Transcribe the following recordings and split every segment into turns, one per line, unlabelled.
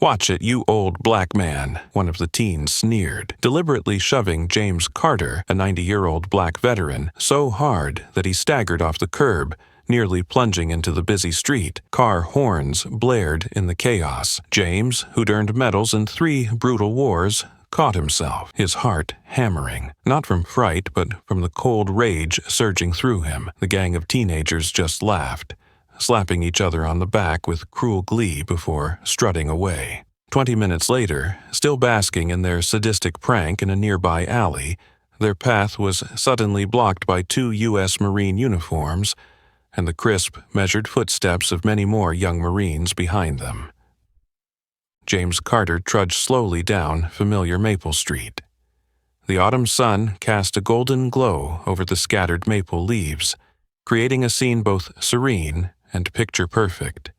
"Watch it, you old black man," one of the teens sneered, deliberately shoving James Carter, a 90-year-old black veteran, so hard that he staggered off the curb, nearly plunging into the busy street. Car horns blared in the chaos. James, who'd earned medals in 3 brutal wars, caught himself, his heart hammering, not from fright but from the cold rage surging through him. The gang of teenagers just laughed, slapping each other on the back with cruel glee before strutting away. 20 minutes later, still basking in their sadistic prank in a nearby alley, their path was suddenly blocked by 2 U.S. Marine uniforms and the crisp, measured footsteps of many more young Marines behind them. James Carter trudged slowly down familiar Maple Street. The autumn sun cast a golden glow over the scattered maple leaves, creating a scene both serene and picture-perfect.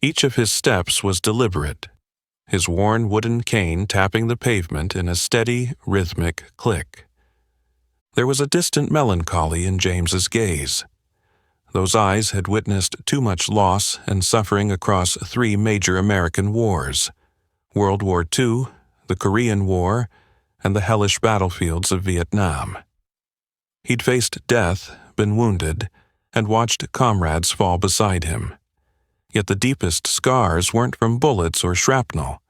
Each of his steps was deliberate, his worn wooden cane tapping the pavement in a steady, rhythmic click. There was a distant melancholy in James's gaze. Those eyes had witnessed too much loss and suffering across 3 major American wars: World War II, the Korean War, and the hellish battlefields of Vietnam. He'd faced death, been wounded, and watched comrades fall beside him. Yet the deepest scars weren't from bullets or shrapnel.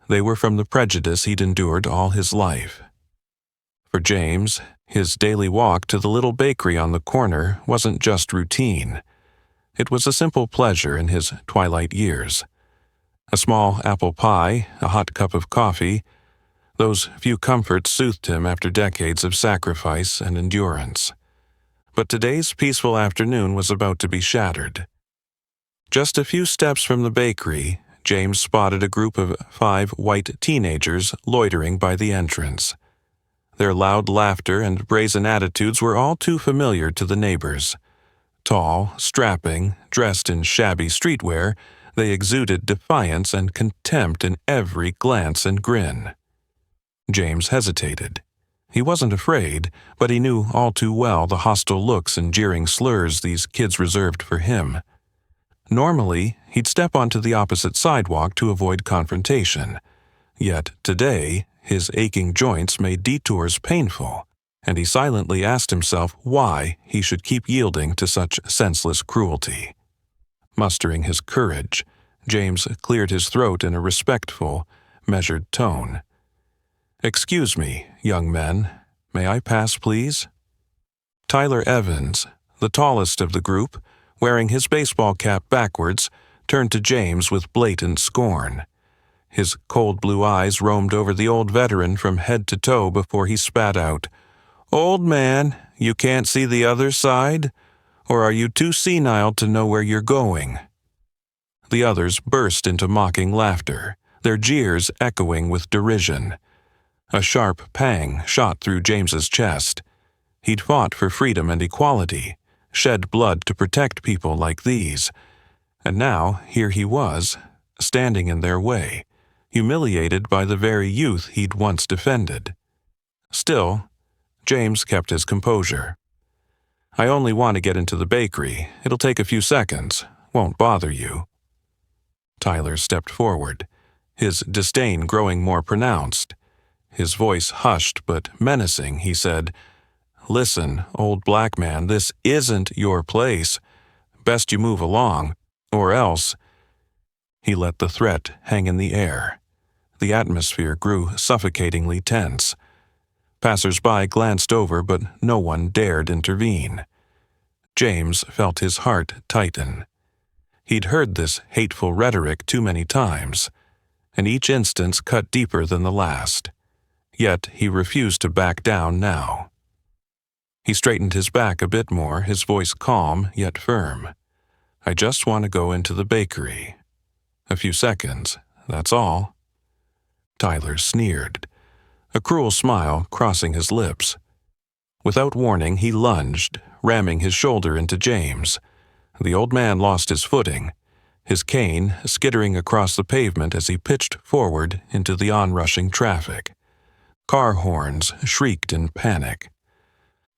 They were from the prejudice he'd endured all his life. For James, his daily walk to the little bakery on the corner wasn't just routine. It was a simple pleasure in his twilight years. A small apple pie, a hot cup of coffee, those few comforts soothed him after decades of sacrifice and endurance. But today's peaceful afternoon was about to be shattered. Just a few steps from the bakery, James spotted a group of 5 white teenagers loitering by the entrance. Their loud laughter and brazen attitudes were all too familiar to the neighbors. Tall, strapping, dressed in shabby streetwear, they exuded defiance and contempt in every glance and grin. James hesitated. He wasn't afraid, but he knew all too well the hostile looks and jeering slurs these kids reserved for him. Normally, he'd step onto the opposite sidewalk to avoid confrontation. Yet today, his aching joints made detours painful, and he silently asked himself why he should keep yielding to such senseless cruelty. Mustering his courage, James cleared his throat in a respectful, measured tone. "Excuse me, young men. May I pass, please?" Tyler Evans, the tallest of the group, wearing his baseball cap backwards, turned to James with blatant scorn. His cold blue eyes roamed over the old veteran from head to toe before he spat out, "Old man, you can't see the other side? Or are you too senile to know where you're going?" The others burst into mocking laughter, their jeers echoing with derision. A sharp pang shot through James's chest. He'd fought for freedom and equality, shed blood to protect people like these, and now here he was, standing in their way, humiliated by the very youth he'd once defended. Still, James kept his composure. "I only want to get into the bakery. It'll take a few seconds. Won't bother you." Tyler stepped forward, his disdain growing more pronounced. His voice hushed but menacing, he said, "Listen, old black man, this isn't your place. Best you move along, or else—" He let the threat hang in the air. The atmosphere grew suffocatingly tense. Passers-by glanced over, but no one dared intervene. James felt his heart tighten. He'd heard this hateful rhetoric too many times, and each instance cut deeper than the last. Yet he refused to back down now. He straightened his back a bit more, his voice calm yet firm. "I just want to go into the bakery. A few seconds, that's all." Tyler sneered, a cruel smile crossing his lips. Without warning, he lunged, ramming his shoulder into James. The old man lost his footing, his cane skittering across the pavement as he pitched forward into the onrushing traffic. Car horns shrieked in panic.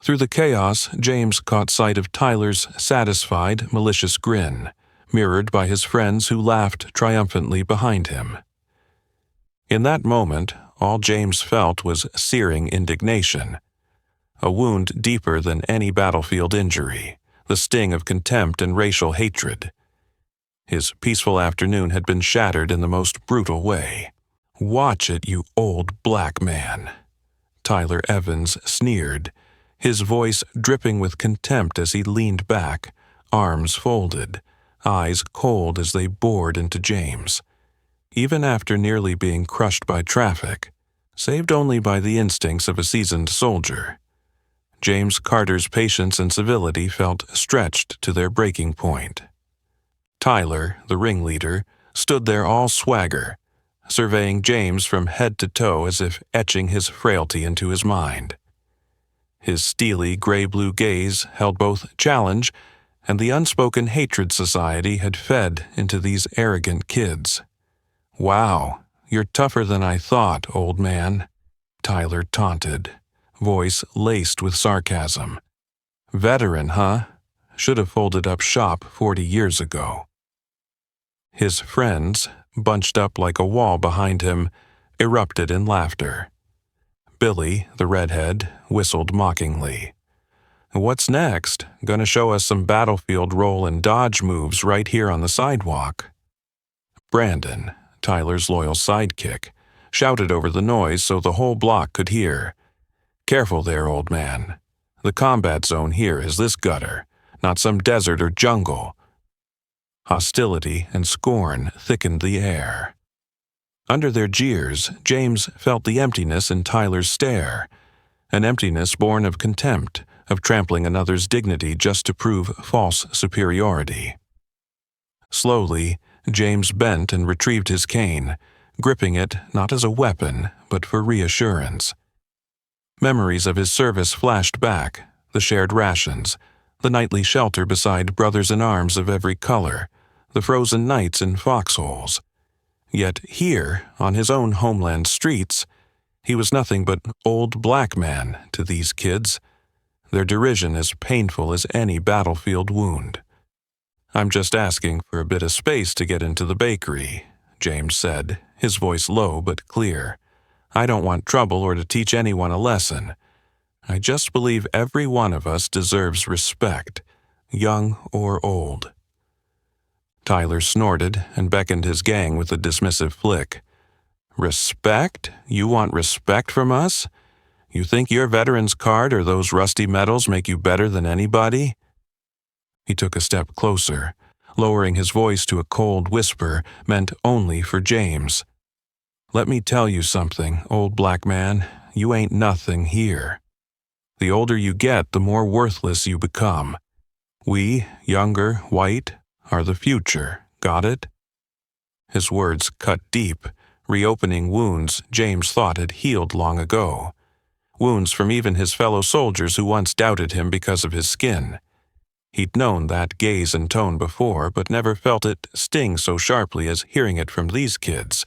Through the chaos, James caught sight of Tyler's satisfied, malicious grin, mirrored by his friends who laughed triumphantly behind him. In that moment, all James felt was searing indignation, a wound deeper than any battlefield injury, the sting of contempt and racial hatred. His peaceful afternoon had been shattered in the most brutal way. "Watch it, you old black man," Tyler Evans sneered, his voice dripping with contempt as he leaned back, arms folded, eyes cold as they bored into James. Even after nearly being crushed by traffic, saved only by the instincts of a seasoned soldier, James Carter's patience and civility felt stretched to their breaking point. Tyler, the ringleader, stood there all swagger, surveying James from head to toe as if etching his frailty into his mind. His steely gray-blue gaze held both challenge and the unspoken hatred society had fed into these arrogant kids. "Wow, you're tougher than I thought, old man," Tyler taunted, voice laced with sarcasm. "Veteran, huh? Should have folded up shop 40 years ago." His friends, bunched up like a wall behind him, erupted in laughter. Billy, the redhead, whistled mockingly. "What's next? Gonna show us some battlefield roll and dodge moves right here on the sidewalk?" Brandon, Tyler's loyal sidekick, shouted over the noise so the whole block could hear. "Careful there, old man. The combat zone here is this gutter, not some desert or jungle." Hostility and scorn thickened the air. Under their jeers, James felt the emptiness in Tyler's stare, an emptiness born of contempt, of trampling another's dignity just to prove false superiority. Slowly, James bent and retrieved his cane, gripping it not as a weapon, but for reassurance. Memories of his service flashed back, the shared rations, the nightly shelter beside brothers in arms of every color, the frozen nights in foxholes. Yet here, on his own homeland streets, he was nothing but old black man to these kids, their derision as painful as any battlefield wound. "I'm just asking for a bit of space to get into the bakery," James said, his voice low but clear. "I don't want trouble or to teach anyone a lesson. I just believe every one of us deserves respect, young or old." Tyler snorted and beckoned his gang with a dismissive flick. "Respect? You want respect from us? You think your veteran's card or those rusty medals make you better than anybody?" He took a step closer, lowering his voice to a cold whisper meant only for James. "Let me tell you something, old black man. You ain't nothing here. The older you get, the more worthless you become. We, younger, white, are the future. Got it?" His words cut deep, reopening wounds James thought had healed long ago. Wounds from even his fellow soldiers who once doubted him because of his skin. He'd known that gaze and tone before, but never felt it sting so sharply as hearing it from these kids,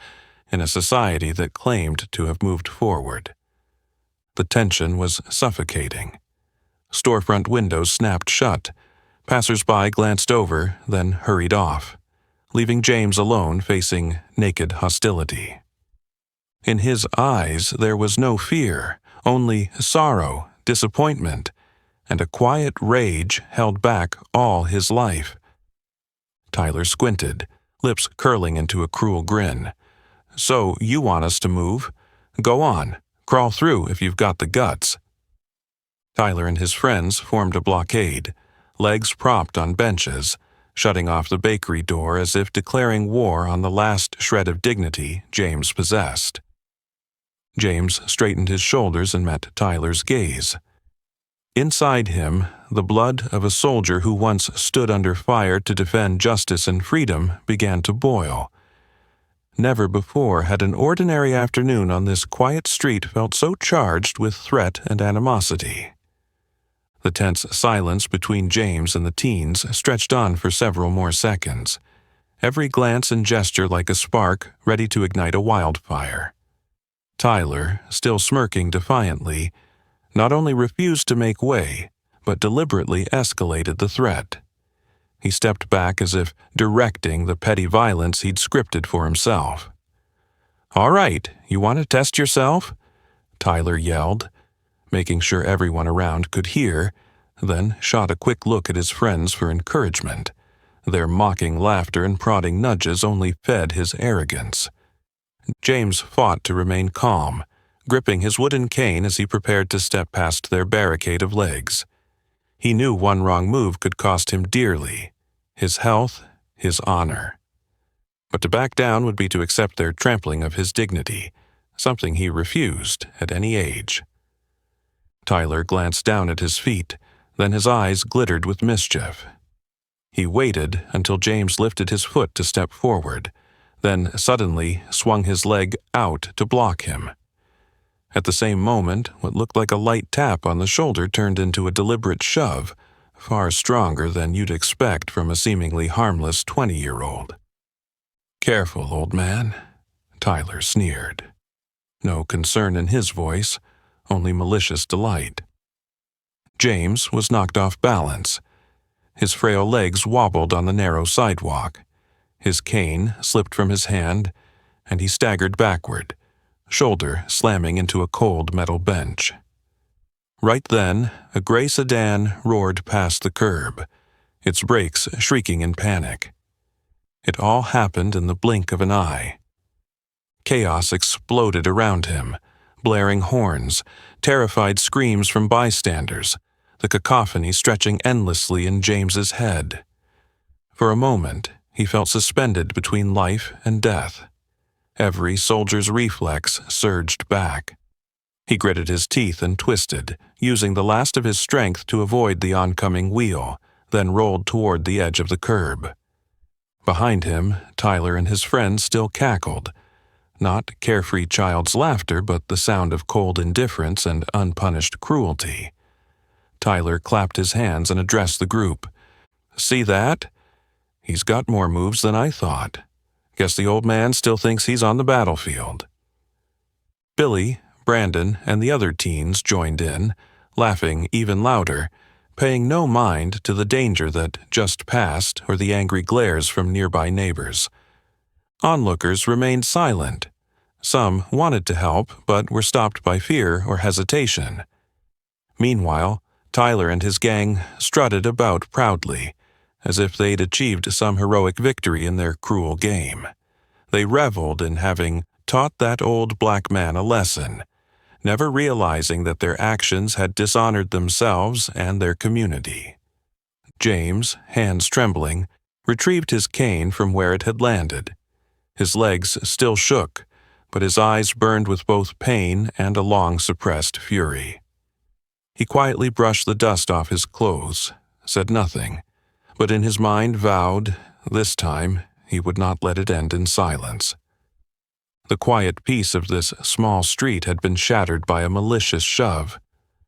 in a society that claimed to have moved forward. The tension was suffocating. Storefront windows snapped shut. Passers-by glanced over, then hurried off, leaving James alone facing naked hostility. In his eyes there was no fear, only sorrow, disappointment, and a quiet rage held back all his life. Tyler squinted, lips curling into a cruel grin. "So you want us to move? Go on, crawl through if you've got the guts." Tyler and his friends formed a blockade, legs propped on benches, shutting off the bakery door as if declaring war on the last shred of dignity James possessed. James straightened his shoulders and met Tyler's gaze. Inside him, the blood of a soldier who once stood under fire to defend justice and freedom began to boil. Never before had an ordinary afternoon on this quiet street felt so charged with threat and animosity. The tense silence between James and the teens stretched on for several more seconds, every glance and gesture like a spark ready to ignite a wildfire. Tyler, still smirking defiantly, not only refused to make way, but deliberately escalated the threat. He stepped back as if directing the petty violence he'd scripted for himself. "All right, you want to test yourself?" Tyler yelled, making sure everyone around could hear, then shot a quick look at his friends for encouragement. Their mocking laughter and prodding nudges only fed his arrogance. James fought to remain calm, gripping his wooden cane as he prepared to step past their barricade of legs. He knew one wrong move could cost him dearly: his health, his honor. But to back down would be to accept their trampling of his dignity, something he refused at any age. Tyler glanced down at his feet, then his eyes glittered with mischief. He waited until James lifted his foot to step forward, then suddenly swung his leg out to block him. At the same moment, what looked like a light tap on the shoulder turned into a deliberate shove, far stronger than you'd expect from a seemingly harmless 20-year-old. "Careful, old man," Tyler sneered. No concern in his voice, only malicious delight. James was knocked off balance. His frail legs wobbled on the narrow sidewalk. His cane slipped from his hand, and he staggered backward, shoulder slamming into a cold metal bench. Right then, a gray sedan roared past the curb, its brakes shrieking in panic. It all happened in the blink of an eye. Chaos exploded around him, blaring horns, terrified screams from bystanders, the cacophony stretching endlessly in James's head. For a moment, he felt suspended between life and death. Every soldier's reflex surged back. He gritted his teeth and twisted, using the last of his strength to avoid the oncoming wheel, then rolled toward the edge of the curb. Behind him, Tyler and his friends still cackled. Not carefree child's laughter, but the sound of cold indifference and unpunished cruelty. Tyler clapped his hands and addressed the group. "See that? He's got more moves than I thought. Guess the old man still thinks he's on the battlefield." Billy, Brandon, and the other teens joined in, laughing even louder, paying no mind to the danger that just passed or the angry glares from nearby neighbors. Onlookers remained silent. Some wanted to help, but were stopped by fear or hesitation. Meanwhile, Tyler and his gang strutted about proudly, as if they'd achieved some heroic victory in their cruel game. They reveled in having taught that old black man a lesson, never realizing that their actions had dishonored themselves and their community. James, hands trembling, retrieved his cane from where it had landed. His legs still shook, but his eyes burned with both pain and a long-suppressed fury. He quietly brushed the dust off his clothes, said nothing, but in his mind vowed, this time, he would not let it end in silence. The quiet peace of this small street had been shattered by a malicious shove,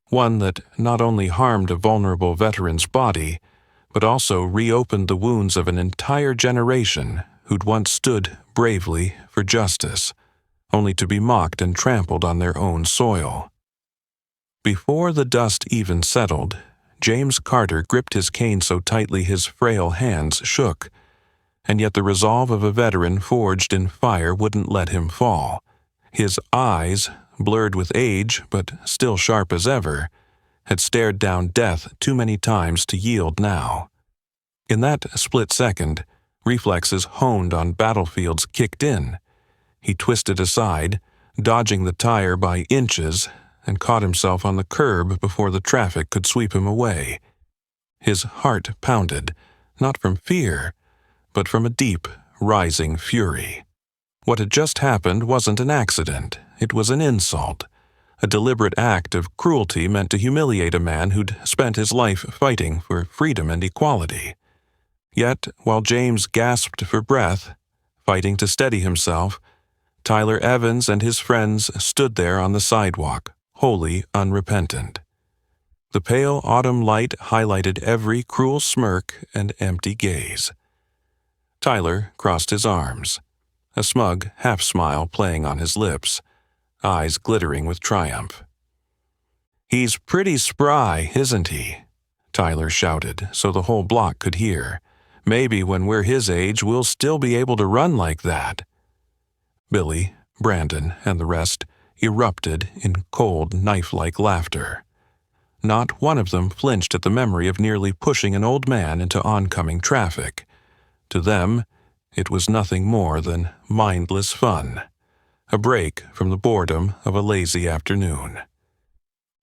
one that not only harmed a vulnerable veteran's body, but also reopened the wounds of an entire generation who'd once stood bravely for justice, only to be mocked and trampled on their own soil. Before the dust even settled, James Carter gripped his cane so tightly his frail hands shook, and yet the resolve of a veteran forged in fire wouldn't let him fall. His eyes, blurred with age but still sharp as ever, had stared down death too many times to yield now. In that split second, reflexes honed on battlefields kicked in. He twisted aside, dodging the tire by inches, and caught himself on the curb before the traffic could sweep him away. His heart pounded, not from fear, but from a deep, rising fury. What had just happened wasn't an accident. It was an insult, a deliberate act of cruelty meant to humiliate a man who'd spent his life fighting for freedom and equality. Yet, while James gasped for breath, fighting to steady himself, Tyler Evans and his friends stood there on the sidewalk, wholly unrepentant. The pale autumn light highlighted every cruel smirk and empty gaze. Tyler crossed his arms, a smug half-smile playing on his lips, eyes glittering with triumph. "He's pretty spry, isn't he?" Tyler shouted so the whole block could hear. "Maybe when we're his age we'll still be able to run like that." Billy, Brandon, and the rest erupted in cold, knife-like laughter. Not one of them flinched at the memory of nearly pushing an old man into oncoming traffic. To them, it was nothing more than mindless fun, a break from the boredom of a lazy afternoon.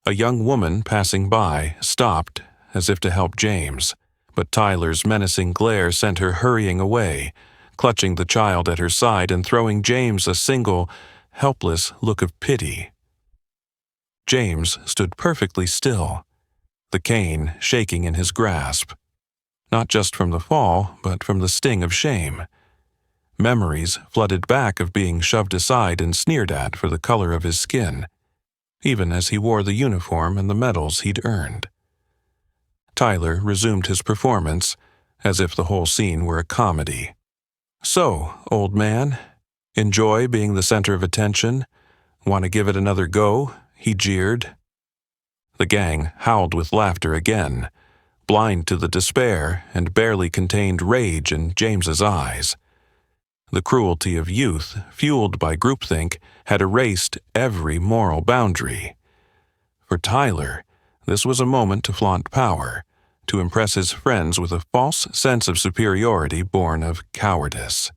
A young woman passing by stopped as if to help James, but Tyler's menacing glare sent her hurrying away, clutching the child at her side and throwing James a single, helpless look of pity. James stood perfectly still, the cane shaking in his grasp, not just from the fall, but from the sting of shame. Memories flooded back of being shoved aside and sneered at for the color of his skin, even as he wore the uniform and the medals he'd earned. Tyler resumed his performance, as if the whole scene were a comedy. "So, old man, enjoy being the center of attention? Want to give it another go?" he jeered. The gang howled with laughter again, blind to the despair and barely contained rage in James's eyes. The cruelty of youth, fueled by groupthink, had erased every moral boundary. For Tyler, this was a moment to flaunt power, to impress his friends with a false sense of superiority born of cowardice.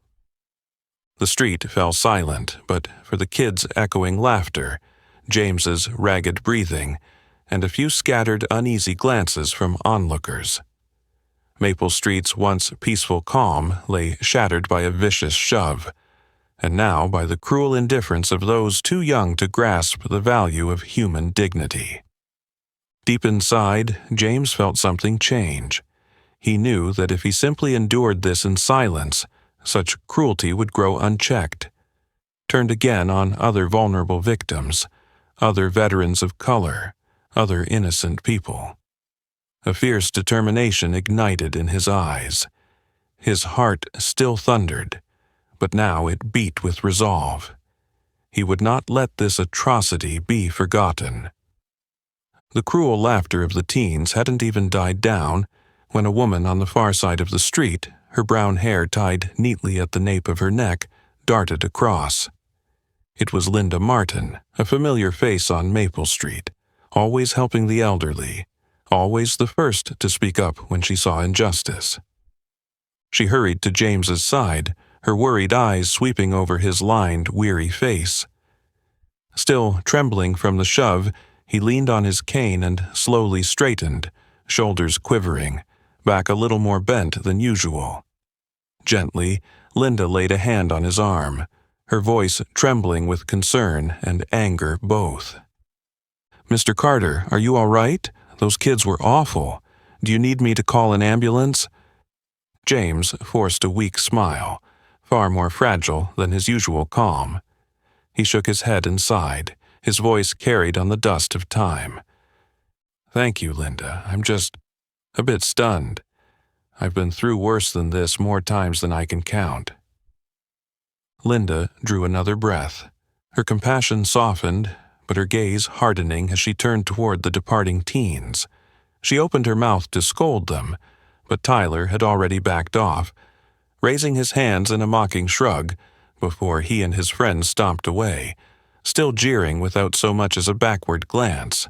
The street fell silent, but for the kids' echoing laughter, James's ragged breathing, and a few scattered uneasy glances from onlookers. Maple Street's once peaceful calm lay shattered by a vicious shove, and now by the cruel indifference of those too young to grasp the value of human dignity. Deep inside, James felt something change. He knew that if he simply endured this in silence, such cruelty would grow unchecked, turned again on other vulnerable victims, other veterans of color, other innocent people. A fierce determination ignited in his eyes. His heart still thundered, but now it beat with resolve. He would not let this atrocity be forgotten. The cruel laughter of the teens hadn't even died down when a woman on the far side of the street, her brown hair tied neatly at the nape of her neck, darted across. It was Linda Martin, a familiar face on Maple Street, always helping the elderly, always the first to speak up when she saw injustice. She hurried to James's side, her worried eyes sweeping over his lined, weary face. Still trembling from the shove, he leaned on his cane and slowly straightened, shoulders quivering, back a little more bent than usual. Gently, Linda laid a hand on his arm, her voice trembling with concern and anger both. "Mr. Carter, are you all right? Those kids were awful. Do you need me to call an ambulance?" James forced a weak smile, far more fragile than his usual calm. He shook his head and sighed, his voice carried on the dust of time. "Thank you, Linda. I'm just a bit stunned. I've been through worse than this more times than I can count." Linda drew another breath. Her compassion softened, but her gaze hardening as she turned toward the departing teens. She opened her mouth to scold them, but Tyler had already backed off, raising his hands in a mocking shrug before he and his friends stomped away, still jeering without so much as a backward glance.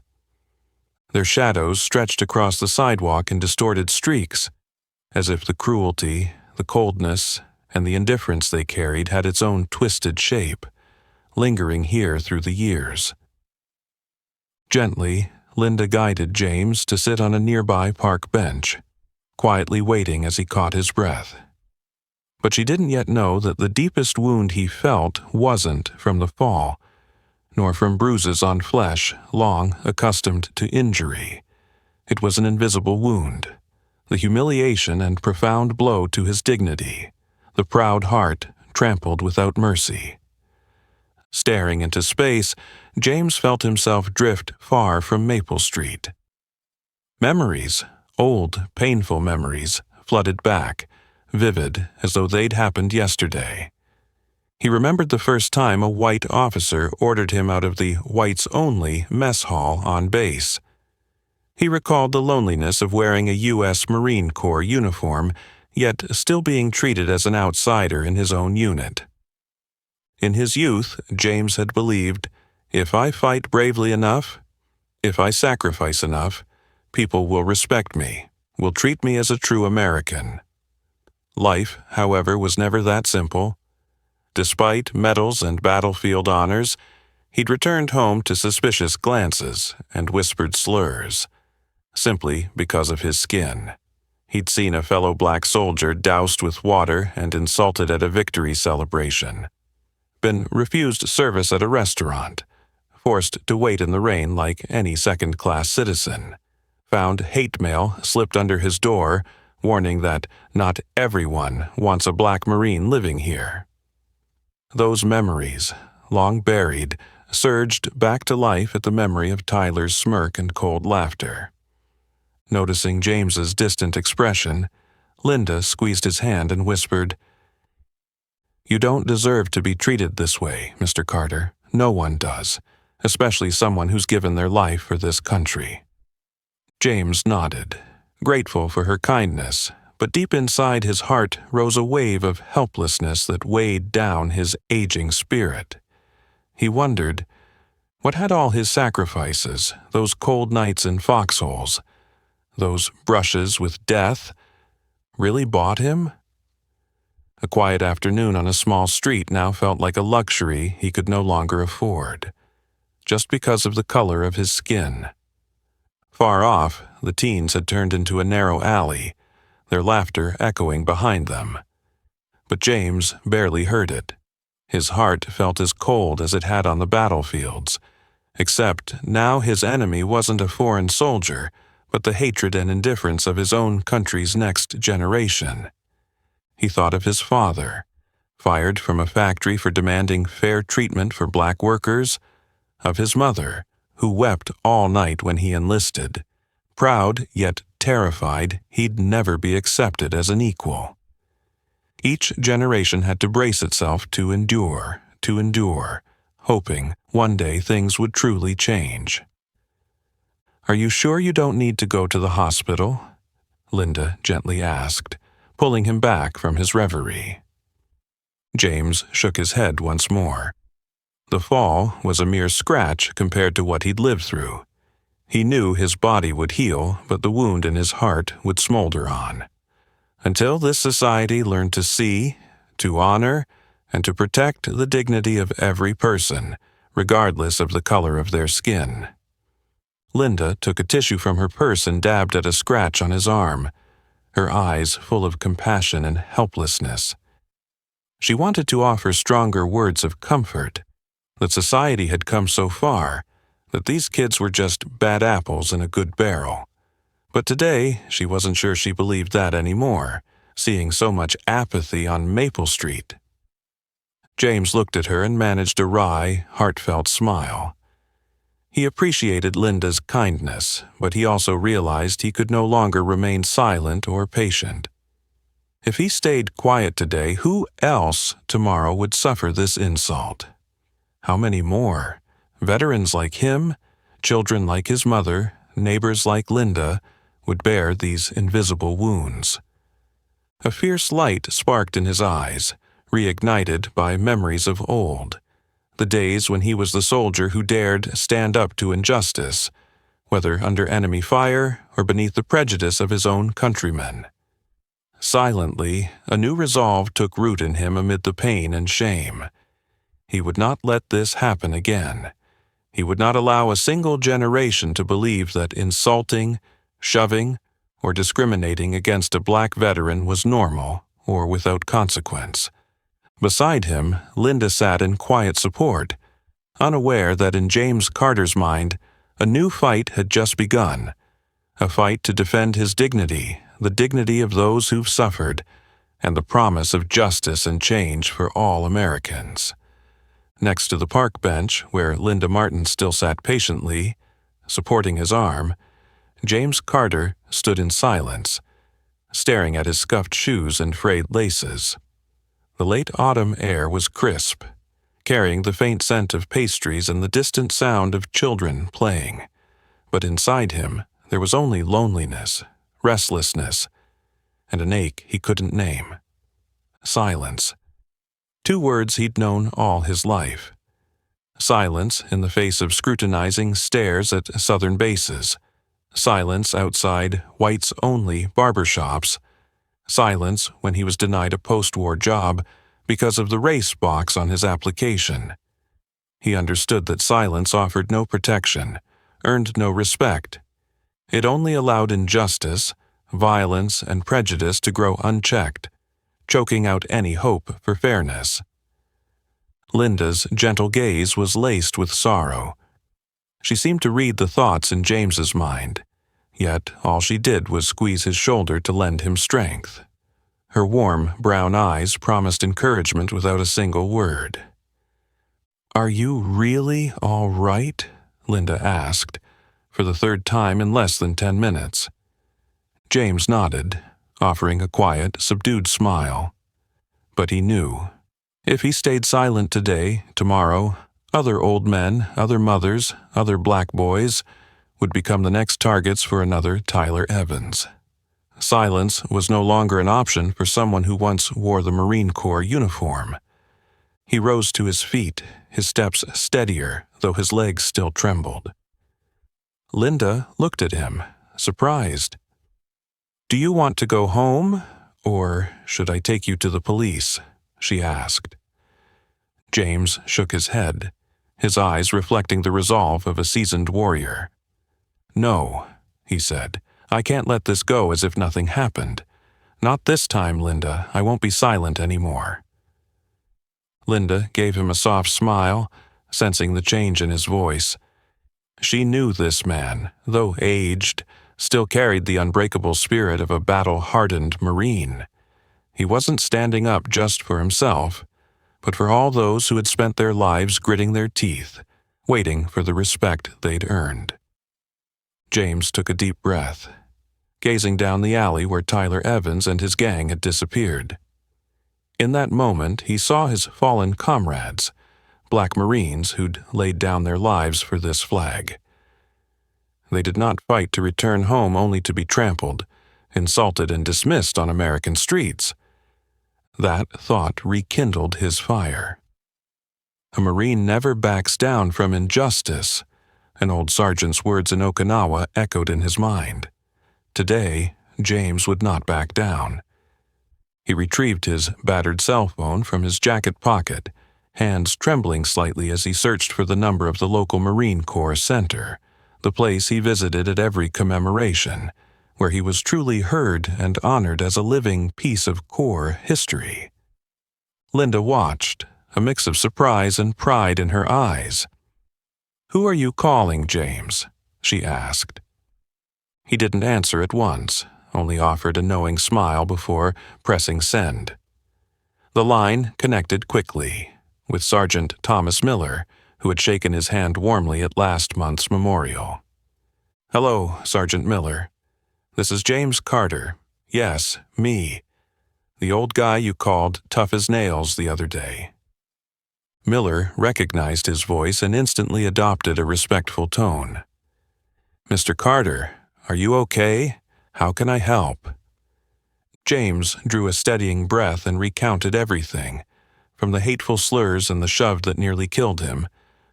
Their shadows stretched across the sidewalk in distorted streaks, as if the cruelty, the coldness, and the indifference they carried had its own twisted shape, lingering here through the years. Gently, Linda guided James to sit on a nearby park bench, quietly waiting as he caught his breath. But she didn't yet know that the deepest wound he felt wasn't from the fall, nor from bruises on flesh long accustomed to injury. It was an invisible wound, the humiliation and profound blow to his dignity, the proud heart trampled without mercy. Staring into space, James felt himself drift far from Maple Street. Memories, old, painful memories, flooded back, vivid as though they'd happened yesterday. He remembered the first time a white officer ordered him out of the whites-only mess hall on base. He recalled the loneliness of wearing a U.S. Marine Corps uniform, yet still being treated as an outsider in his own unit. In his youth, James had believed, if I fight bravely enough, if I sacrifice enough, people will respect me, will treat me as a true American. Life, however, was never that simple. Despite medals and battlefield honors, he'd returned home to suspicious glances and whispered slurs, simply because of his skin. He'd seen a fellow black soldier doused with water and insulted at a victory celebration, been refused service at a restaurant, forced to wait in the rain like any second-class citizen, found hate mail slipped under his door, warning that not everyone wants a black Marine living here. Those memories, long buried, surged back to life at the memory of Tyler's smirk and cold laughter. Noticing James's distant expression, Linda squeezed his hand and whispered, "You don't deserve to be treated this way, Mr. Carter. No one does, especially someone who's given their life for this country." James nodded, grateful for her kindness, but deep inside his heart rose a wave of helplessness that weighed down his aging spirit. He wondered, what had all his sacrifices, those cold nights in foxholes, those brushes with death, really bought him? A quiet afternoon on a small street now felt like a luxury he could no longer afford, just because of the color of his skin. Far off, the teens had turned into a narrow alley, their laughter echoing behind them. But James barely heard it. His heart felt as cold as it had on the battlefields, except now his enemy wasn't a foreign soldier, but the hatred and indifference of his own country's next generation. He thought of his father, fired from a factory for demanding fair treatment for black workers, of his mother, who wept all night when he enlisted, proud yet terrified he'd never be accepted as an equal. Each generation had to brace itself to endure, hoping one day things would truly change. "Are you sure you don't need to go to the hospital?" Linda gently asked, pulling him back from his reverie. James shook his head once more. The fall was a mere scratch compared to what he'd lived through. He knew his body would heal, but the wound in his heart would smolder on. Until this society learned to see, to honor, and to protect the dignity of every person, regardless of the color of their skin. Linda took a tissue from her purse and dabbed at a scratch on his arm, her eyes full of compassion and helplessness. She wanted to offer stronger words of comfort, that society had come so far, that these kids were just bad apples in a good barrel. But today, she wasn't sure she believed that anymore, seeing so much apathy on Maple Street. James looked at her and managed a wry, heartfelt smile. He appreciated Linda's kindness, but he also realized he could no longer remain silent or patient. If he stayed quiet today, who else tomorrow would suffer this insult? How many more? Veterans like him, children like his mother, neighbors like Linda, would bear these invisible wounds. A fierce light sparked in his eyes, reignited by memories of old, the days when he was the soldier who dared stand up to injustice, whether under enemy fire or beneath the prejudice of his own countrymen. Silently, a new resolve took root in him amid the pain and shame. He would not let this happen again. He would not allow a single generation to believe that insulting, shoving, or discriminating against a black veteran was normal or without consequence. Beside him, Linda sat in quiet support, unaware that in James Carter's mind, a new fight had just begun, a fight to defend his dignity, the dignity of those who've suffered, and the promise of justice and change for all Americans. Next to the park bench, where Linda Martin still sat patiently, supporting his arm, James Carter stood in silence, staring at his scuffed shoes and frayed laces. The late autumn air was crisp, carrying the faint scent of pastries and the distant sound of children playing. But inside him, there was only loneliness, restlessness, and an ache he couldn't name. Silence. Two words he'd known all his life. Silence in the face of scrutinizing stares at southern bases. Silence outside whites-only barbershops. Silence when he was denied a post-war job because of the race box on his application. He understood that silence offered no protection, earned no respect. It only allowed injustice, violence, and prejudice to grow unchecked, choking out any hope for fairness. Linda's gentle gaze was laced with sorrow. She seemed to read the thoughts in James's mind, yet all she did was squeeze his shoulder to lend him strength. Her warm, brown eyes promised encouragement without a single word. "Are you really all right?" Linda asked, for the third time in less than 10 minutes. James nodded, offering a quiet, subdued smile. But he knew. If he stayed silent today, tomorrow, other old men, other mothers, other black boys would become the next targets for another Tyler Evans. Silence was no longer an option for someone who once wore the Marine Corps uniform. He rose to his feet, his steps steadier, though his legs still trembled. Linda looked at him, surprised. "Do you want to go home, or should I take you to the police?" she asked. James shook his head, his eyes reflecting the resolve of a seasoned warrior. "No," he said, "I can't let this go as if nothing happened. Not this time, Linda. I won't be silent anymore." Linda gave him a soft smile, sensing the change in his voice. She knew this man, though aged, still carried the unbreakable spirit of a battle-hardened Marine. He wasn't standing up just for himself, but for all those who had spent their lives gritting their teeth, waiting for the respect they'd earned. James took a deep breath, gazing down the alley where Tyler Evans and his gang had disappeared. In that moment, he saw his fallen comrades, Black Marines who'd laid down their lives for this flag. They did not fight to return home only to be trampled, insulted, and dismissed on American streets. That thought rekindled his fire. A Marine never backs down from injustice. An old sergeant's words in Okinawa echoed in his mind. Today, James would not back down. He retrieved his battered cell phone from his jacket pocket, hands trembling slightly as he searched for the number of the local Marine Corps Center, the place he visited at every commemoration, where he was truly heard and honored as a living piece of Corps history. Linda watched, a mix of surprise and pride in her eyes. "Who are you calling, James?" she asked. He didn't answer at once, only offered a knowing smile before pressing send. The line connected quickly, with Sergeant Thomas Miller, who had shaken his hand warmly at last month's memorial. "Hello, Sergeant Miller. This is James Carter. Yes, me. The old guy you called tough as nails the other day." Miller recognized his voice and instantly adopted a respectful tone. "Mr. Carter, are you okay? How can I help?" James drew a steadying breath and recounted everything, from the hateful slurs and the shove that nearly killed him,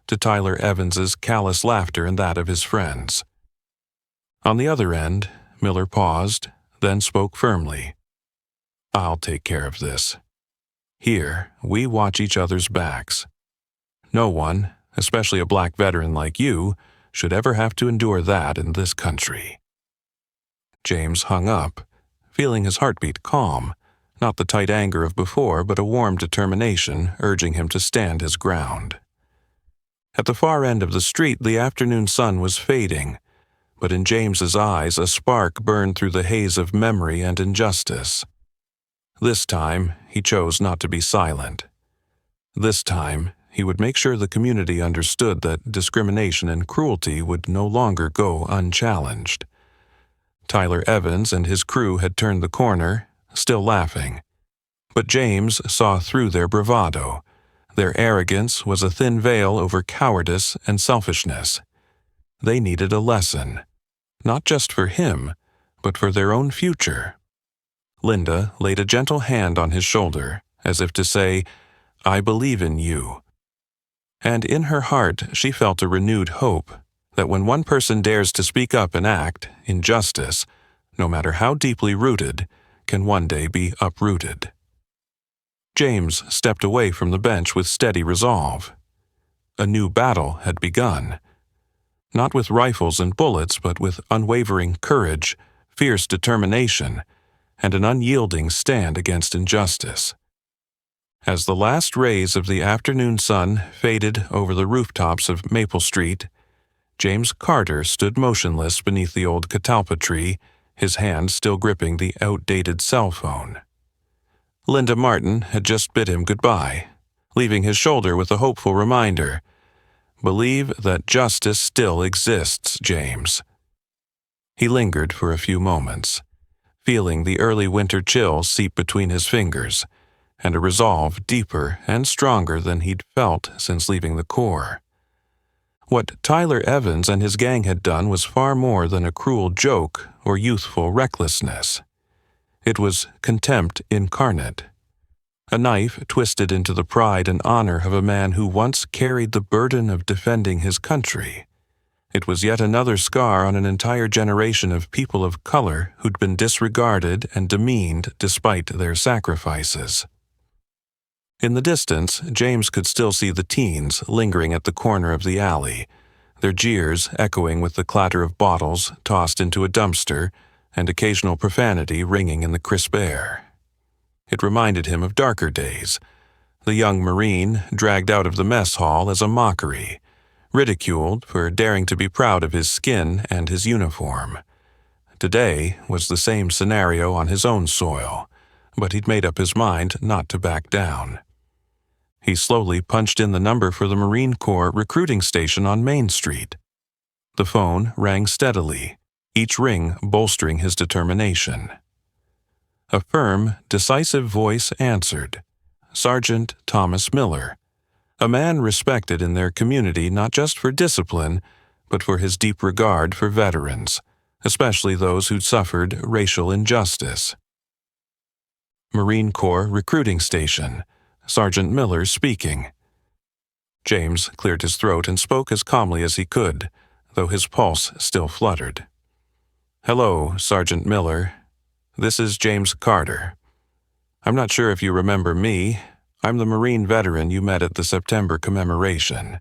to Tyler Evans's callous laughter and that of his friends. On the other end, Miller paused, then spoke firmly. "I'll take care of this. Here, we watch each other's backs. No one, especially a black veteran like you, should ever have to endure that in this country." James hung up, feeling his heartbeat calm, not the tight anger of before, but a warm determination urging him to stand his ground. At the far end of the street, the afternoon sun was fading, but in James's eyes a spark burned through the haze of memory and injustice. This time, he chose not to be silent. This time, he would make sure the community understood that discrimination and cruelty would no longer go unchallenged. Tyler Evans and his crew had turned the corner, still laughing. But James saw through their bravado. Their arrogance was a thin veil over cowardice and selfishness. They needed a lesson, not just for him, but for their own future. Linda laid a gentle hand on his shoulder, as if to say, "I believe in you." And in her heart she felt a renewed hope that when one person dares to speak up and act, injustice, no matter how deeply rooted, can one day be uprooted. James stepped away from the bench with steady resolve. A new battle had begun. Not with rifles and bullets, but with unwavering courage, fierce determination, and an unyielding stand against injustice. As the last rays of the afternoon sun faded over the rooftops of Maple Street, James Carter stood motionless beneath the old catalpa tree, his hand still gripping the outdated cell phone. Linda Martin had just bid him goodbye, leaving his shoulder with a hopeful reminder, "Believe that justice still exists, James." He lingered for a few moments, feeling the early winter chill seep between his fingers, and a resolve deeper and stronger than he'd felt since leaving the Corps. What Tyler Evans and his gang had done was far more than a cruel joke or youthful recklessness. It was contempt incarnate. A knife twisted into the pride and honor of a man who once carried the burden of defending his country. It was yet another scar on an entire generation of people of color who'd been disregarded and demeaned despite their sacrifices. In the distance, James could still see the teens lingering at the corner of the alley, their jeers echoing with the clatter of bottles tossed into a dumpster and occasional profanity ringing in the crisp air. It reminded him of darker days, the young Marine dragged out of the mess hall as a mockery, ridiculed for daring to be proud of his skin and his uniform. Today was the same scenario on his own soil, but he'd made up his mind not to back down. He slowly punched in the number for the Marine Corps recruiting station on Main Street. The phone rang steadily, each ring bolstering his determination. A firm, decisive voice answered, Sergeant Thomas Miller, a man respected in their community not just for discipline, but for his deep regard for veterans, especially those who'd suffered racial injustice. Marine Corps Recruiting Station, Sergeant Miller speaking. James cleared his throat and spoke as calmly as he could, though his pulse still fluttered. "Hello, Sergeant Miller. This is James Carter. I'm not sure if you remember me. I'm the Marine veteran you met at the September commemoration."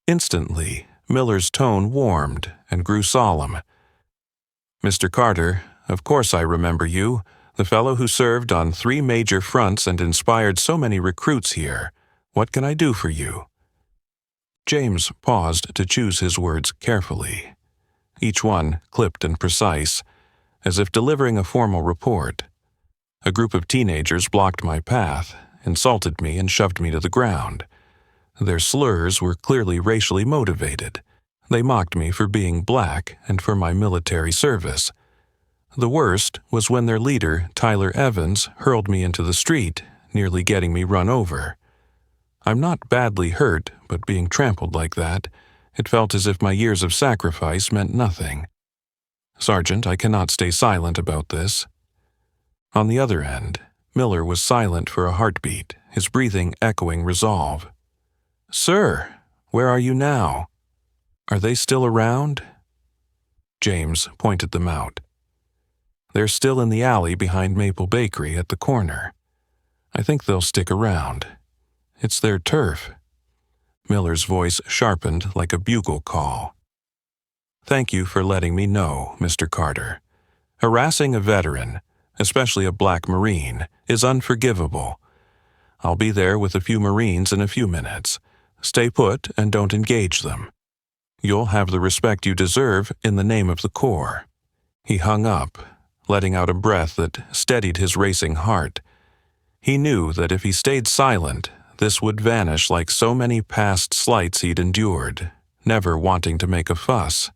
Instantly, Miller's tone warmed and grew solemn. "Mr. Carter, of course I remember you, the fellow who served on 3 major fronts and inspired so many recruits here. What can I do for you?" James paused to choose his words carefully, each one clipped and precise, as if delivering a formal report. A group of teenagers blocked my path, insulted me, and shoved me to the ground. Their slurs were clearly racially motivated. They mocked me for being black and for my military service. The worst was when their leader, Tyler Evans, hurled me into the street, nearly getting me run over. I'm not badly hurt, but being trampled like that, it felt as if my years of sacrifice meant nothing. Sergeant, I cannot stay silent about this. On the other end, Miller was silent for a heartbeat, his breathing echoing resolve. "Sir, where are you now? Are they still around?" James pointed them out. "They're still in the alley behind Maple Bakery at the corner. I think they'll stick around. It's their turf." Miller's voice sharpened like a bugle call. "Thank you for letting me know, Mr. Carter. Harassing a veteran, especially a black Marine, is unforgivable. I'll be there with a few Marines in a few minutes. Stay put and don't engage them. You'll have the respect you deserve in the name of the Corps." He hung up, letting out a breath that steadied his racing heart. He knew that if he stayed silent, this would vanish like so many past slights he'd endured, never wanting to make a fuss.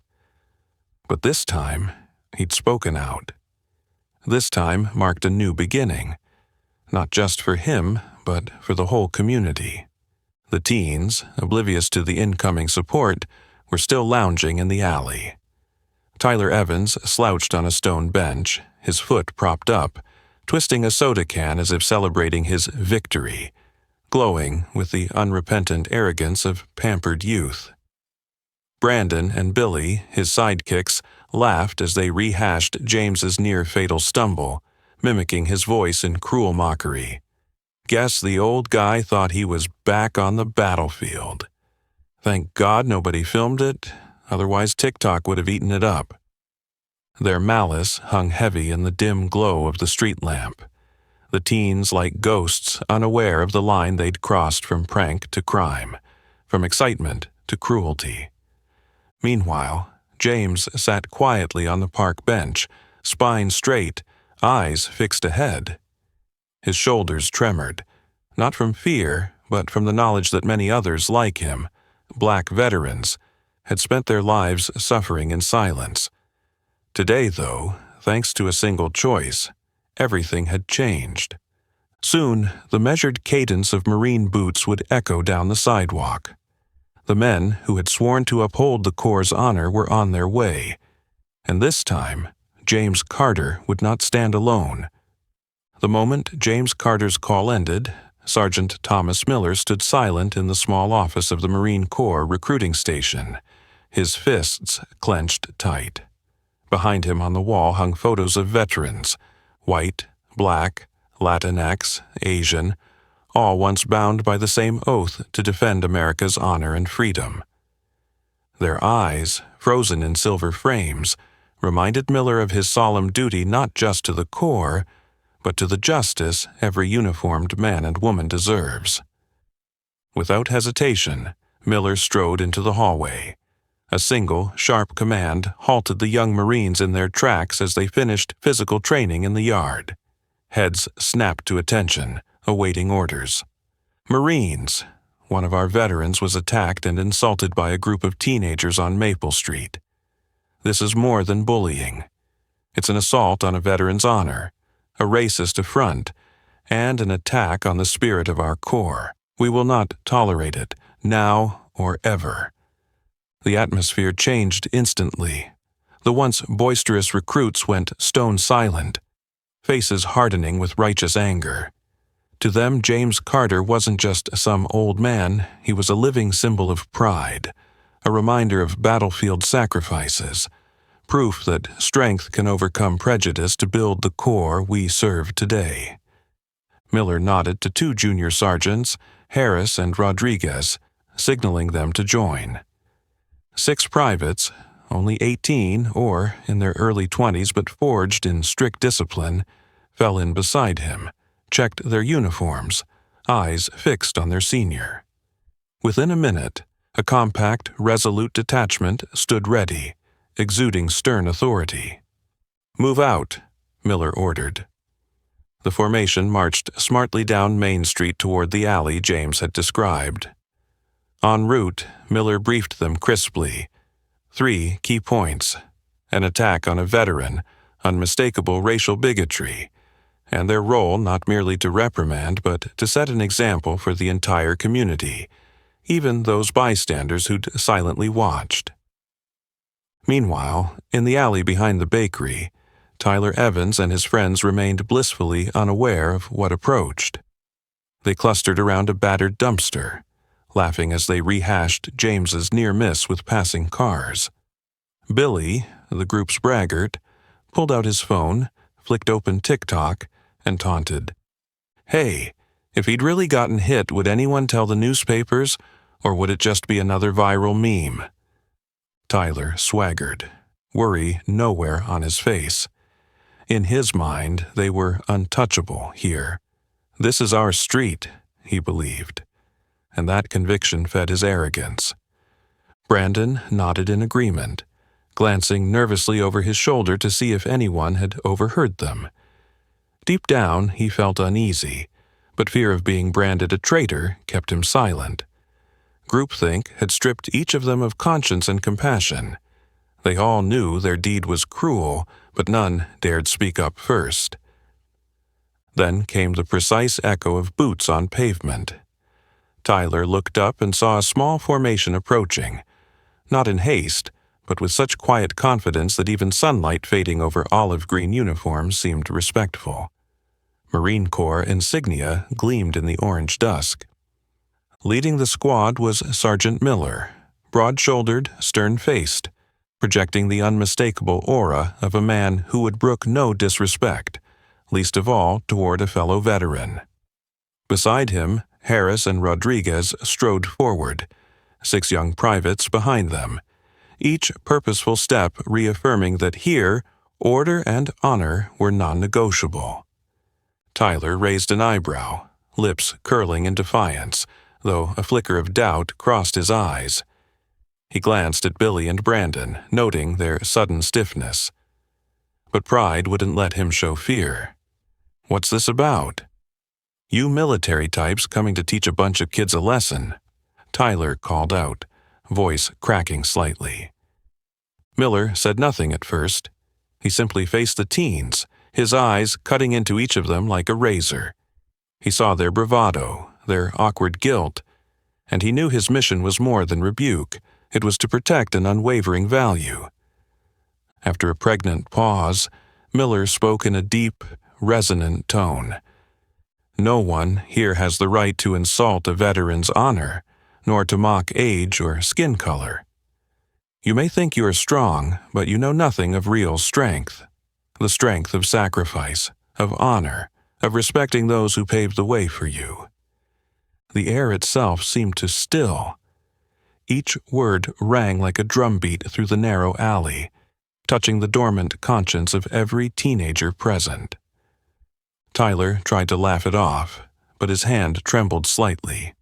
But this time, he'd spoken out. This time marked a new beginning, not just for him, but for the whole community. The teens, oblivious to the incoming support, were still lounging in the alley. Tyler Evans slouched on a stone bench, his foot propped up, twisting a soda can as if celebrating his victory, glowing with the unrepentant arrogance of pampered youth. Brandon and Billy, his sidekicks, laughed as they rehashed James's near-fatal stumble, mimicking his voice in cruel mockery. Guess the old guy thought he was back on the battlefield. Thank God nobody filmed it, otherwise TikTok would have eaten it up. Their malice hung heavy in the dim glow of the street lamp. The teens like ghosts, unaware of the line they'd crossed from prank to crime, from excitement to cruelty. Meanwhile, James sat quietly on the park bench, spine straight, eyes fixed ahead. His shoulders tremored, not from fear, but from the knowledge that many others like him, black veterans, had spent their lives suffering in silence. Today, though, thanks to a single choice, everything had changed. Soon, the measured cadence of Marine boots would echo down the sidewalk. The men who had sworn to uphold the Corps' honor were on their way, and this time, James Carter would not stand alone. The moment James Carter's call ended, Sergeant Thomas Miller stood silent in the small office of the Marine Corps recruiting station, his fists clenched tight. Behind him on the wall hung photos of veterans, white, black, Latinx, Asian, all once bound by the same oath to defend America's honor and freedom. Their eyes, frozen in silver frames, reminded Miller of his solemn duty not just to the Corps, but to the justice every uniformed man and woman deserves. Without hesitation, Miller strode into the hallway. A single, sharp command halted the young Marines in their tracks as they finished physical training in the yard. Heads snapped to attention, awaiting orders. Marines! One of our veterans was attacked and insulted by a group of teenagers on Maple Street. This is more than bullying. It's an assault on a veteran's honor, a racist affront, and an attack on the spirit of our Corps. We will not tolerate it, now or ever. The atmosphere changed instantly. The once boisterous recruits went stone silent, faces hardening with righteous anger. To them, James Carter wasn't just some old man, he was a living symbol of pride, a reminder of battlefield sacrifices, proof that strength can overcome prejudice to build the Corps we serve today. Miller nodded to two junior sergeants, Harris and Rodriguez, signaling them to join. 6 privates, only 18 or in their early 20s but forged in strict discipline, fell in beside him, checked their uniforms, eyes fixed on their senior. Within a minute, a compact, resolute detachment stood ready, exuding stern authority. "Move out," Miller ordered. The formation marched smartly down Main Street toward the alley James had described. En route, Miller briefed them crisply. 3 key points: an attack on a veteran, unmistakable racial bigotry, and their role not merely to reprimand but to set an example for the entire community, even those bystanders who'd silently watched. Meanwhile, in the alley behind the bakery, Tyler Evans and his friends remained blissfully unaware of what approached. They clustered around a battered dumpster, laughing as they rehashed James's near miss with passing cars. Billy, the group's braggart, pulled out his phone, flicked open TikTok, and taunted, "Hey, if he'd really gotten hit, would anyone tell the newspapers, or would it just be another viral meme?" Tyler swaggered, worry nowhere on his face. In his mind, they were untouchable here. This is our street, he believed, and that conviction fed his arrogance. Brandon nodded in agreement, glancing nervously over his shoulder to see if anyone had overheard them. Deep down, he felt uneasy, but fear of being branded a traitor kept him silent. Groupthink had stripped each of them of conscience and compassion. They all knew their deed was cruel, but none dared speak up first. Then came the precise echo of boots on pavement. Tyler looked up and saw a small formation approaching, not in haste, but with such quiet confidence that even sunlight fading over olive-green uniforms seemed respectful. Marine Corps insignia gleamed in the orange dusk. Leading the squad was Sergeant Miller, broad-shouldered, stern-faced, projecting the unmistakable aura of a man who would brook no disrespect, least of all toward a fellow veteran. Beside him, Harris and Rodriguez strode forward, 6 young privates behind them, each purposeful step reaffirming that here, order and honor were non-negotiable. Tyler raised an eyebrow, lips curling in defiance, though a flicker of doubt crossed his eyes. He glanced at Billy and Brandon, noting their sudden stiffness. But pride wouldn't let him show fear. "What's this about?" "You military types coming to teach a bunch of kids a lesson," Tyler called out, voice cracking slightly. Miller said nothing at first. He simply faced the teens, his eyes cutting into each of them like a razor. He saw their bravado, their awkward guilt, and he knew his mission was more than rebuke. It was to protect an unwavering value. After a pregnant pause, Miller spoke in a deep, resonant tone. "No one here has the right to insult a veteran's honor, nor to mock age or skin color. You may think you are strong, but you know nothing of real strength, the strength of sacrifice, of honor, of respecting those who paved the way for you." The air itself seemed to still. Each word rang like a drumbeat through the narrow alley, touching the dormant conscience of every teenager present. Tyler tried to laugh it off, but his hand trembled slightly.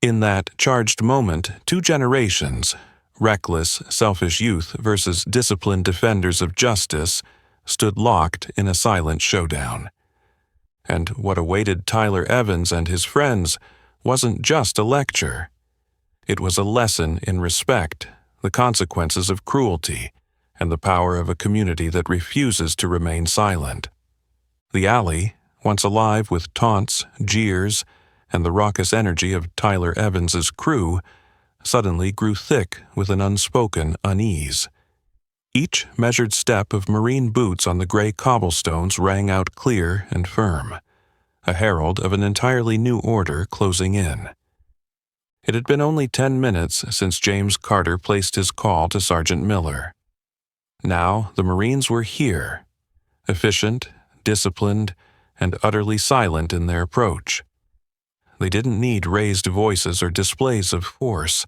In that charged moment, 2 generations, reckless, selfish youth versus disciplined defenders of justice, stood locked in a silent showdown. And what awaited Tyler Evans and his friends wasn't just a lecture. It was a lesson in respect, the consequences of cruelty, and the power of a community that refuses to remain silent. The alley, once alive with taunts, jeers, and the raucous energy of Tyler Evans's crew, suddenly grew thick with an unspoken unease. Each measured step of marine boots on the gray cobblestones rang out clear and firm, a herald of an entirely new order closing in. It had been only 10 minutes since James Carter placed his call to Sergeant Miller. Now the Marines were here, efficient, disciplined, and utterly silent in their approach. They didn't need raised voices or displays of force.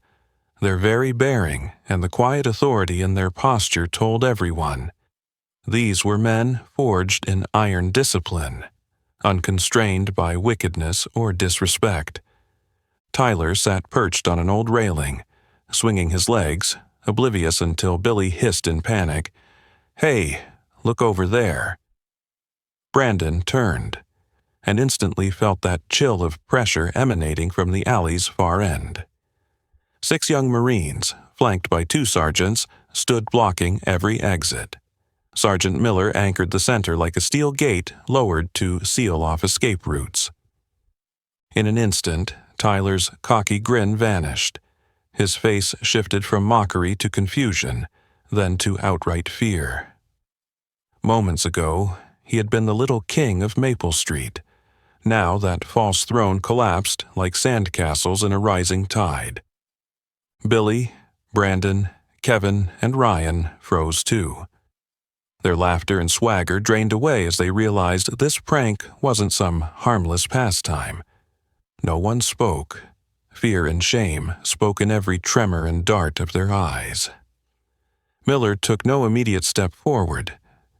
Their very bearing and the quiet authority in their posture told everyone. These were men forged in iron discipline, unconstrained by wickedness or disrespect. Tyler sat perched on an old railing, swinging his legs, oblivious until Billy hissed in panic, "Hey, look over there." Brandon turned, and instantly felt that chill of pressure emanating from the alley's far end. 6 young Marines, flanked by 2 sergeants, stood blocking every exit. Sergeant Miller anchored the center like a steel gate lowered to seal off escape routes. In an instant, Tyler's cocky grin vanished. His face shifted from mockery to confusion, then to outright fear. Moments ago, he had been the little king of Maple Street. Now that false throne collapsed like sandcastles in a rising tide. Billy, Brandon, Kevin, and Ryan froze too. Their laughter and swagger drained away as they realized this prank wasn't some harmless pastime. No one spoke. Fear and shame spoke in every tremor and dart of their eyes. Miller took no immediate step forward.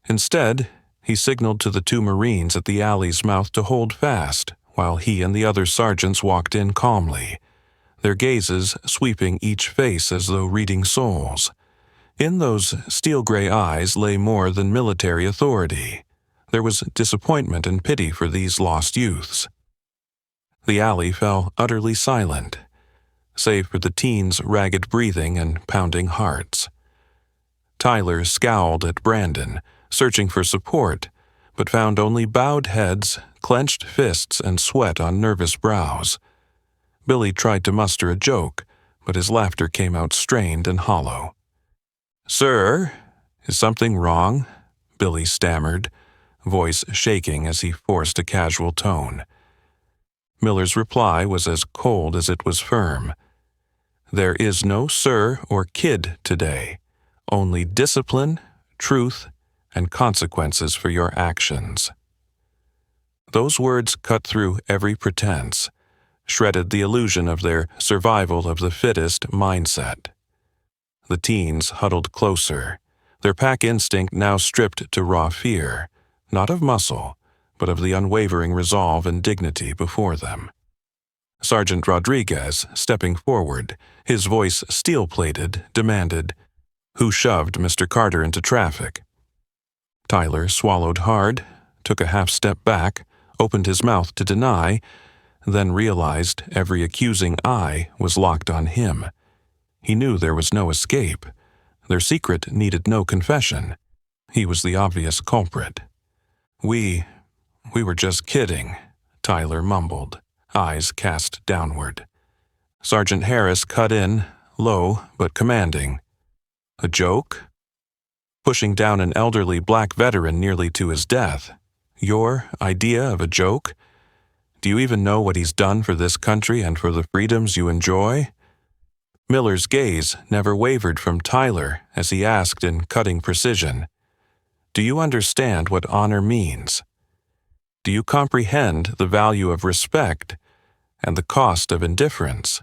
Instead, he signaled to the 2 Marines at the alley's mouth to hold fast while he and the other sergeants walked in calmly, their gazes sweeping each face as though reading souls. In those steel-gray eyes lay more than military authority. There was disappointment and pity for these lost youths. The alley fell utterly silent, save for the teens' ragged breathing and pounding hearts. Tyler scowled at Brandon, searching for support, but found only bowed heads, clenched fists, and sweat on nervous brows. Billy tried to muster a joke, but his laughter came out strained and hollow. "Sir, is something wrong?" Billy stammered, voice shaking as he forced a casual tone. Miller's reply was as cold as it was firm. "There is no sir or kid today, only discipline, truth, and consequences for your actions." Those words cut through every pretense, shredded the illusion of their survival of the fittest mindset. The teens huddled closer, their pack instinct now stripped to raw fear, not of muscle, but of the unwavering resolve and dignity before them. Sergeant Rodriguez, stepping forward, his voice steel-plated, demanded, "Who shoved Mr. Carter into traffic?" Tyler swallowed hard, took a half-step back, opened his mouth to deny, then realized every accusing eye was locked on him. He knew there was no escape. Their secret needed no confession. He was the obvious culprit. We were just kidding," Tyler mumbled, eyes cast downward. Sergeant Harris cut in, low but commanding. "A joke? Pushing down an elderly black veteran nearly to his death. Your idea of a joke? Do you even know what he's done for this country and for the freedoms you enjoy?" Miller's gaze never wavered from Tyler as he asked in cutting precision, "Do you understand what honor means? Do you comprehend the value of respect and the cost of indifference?"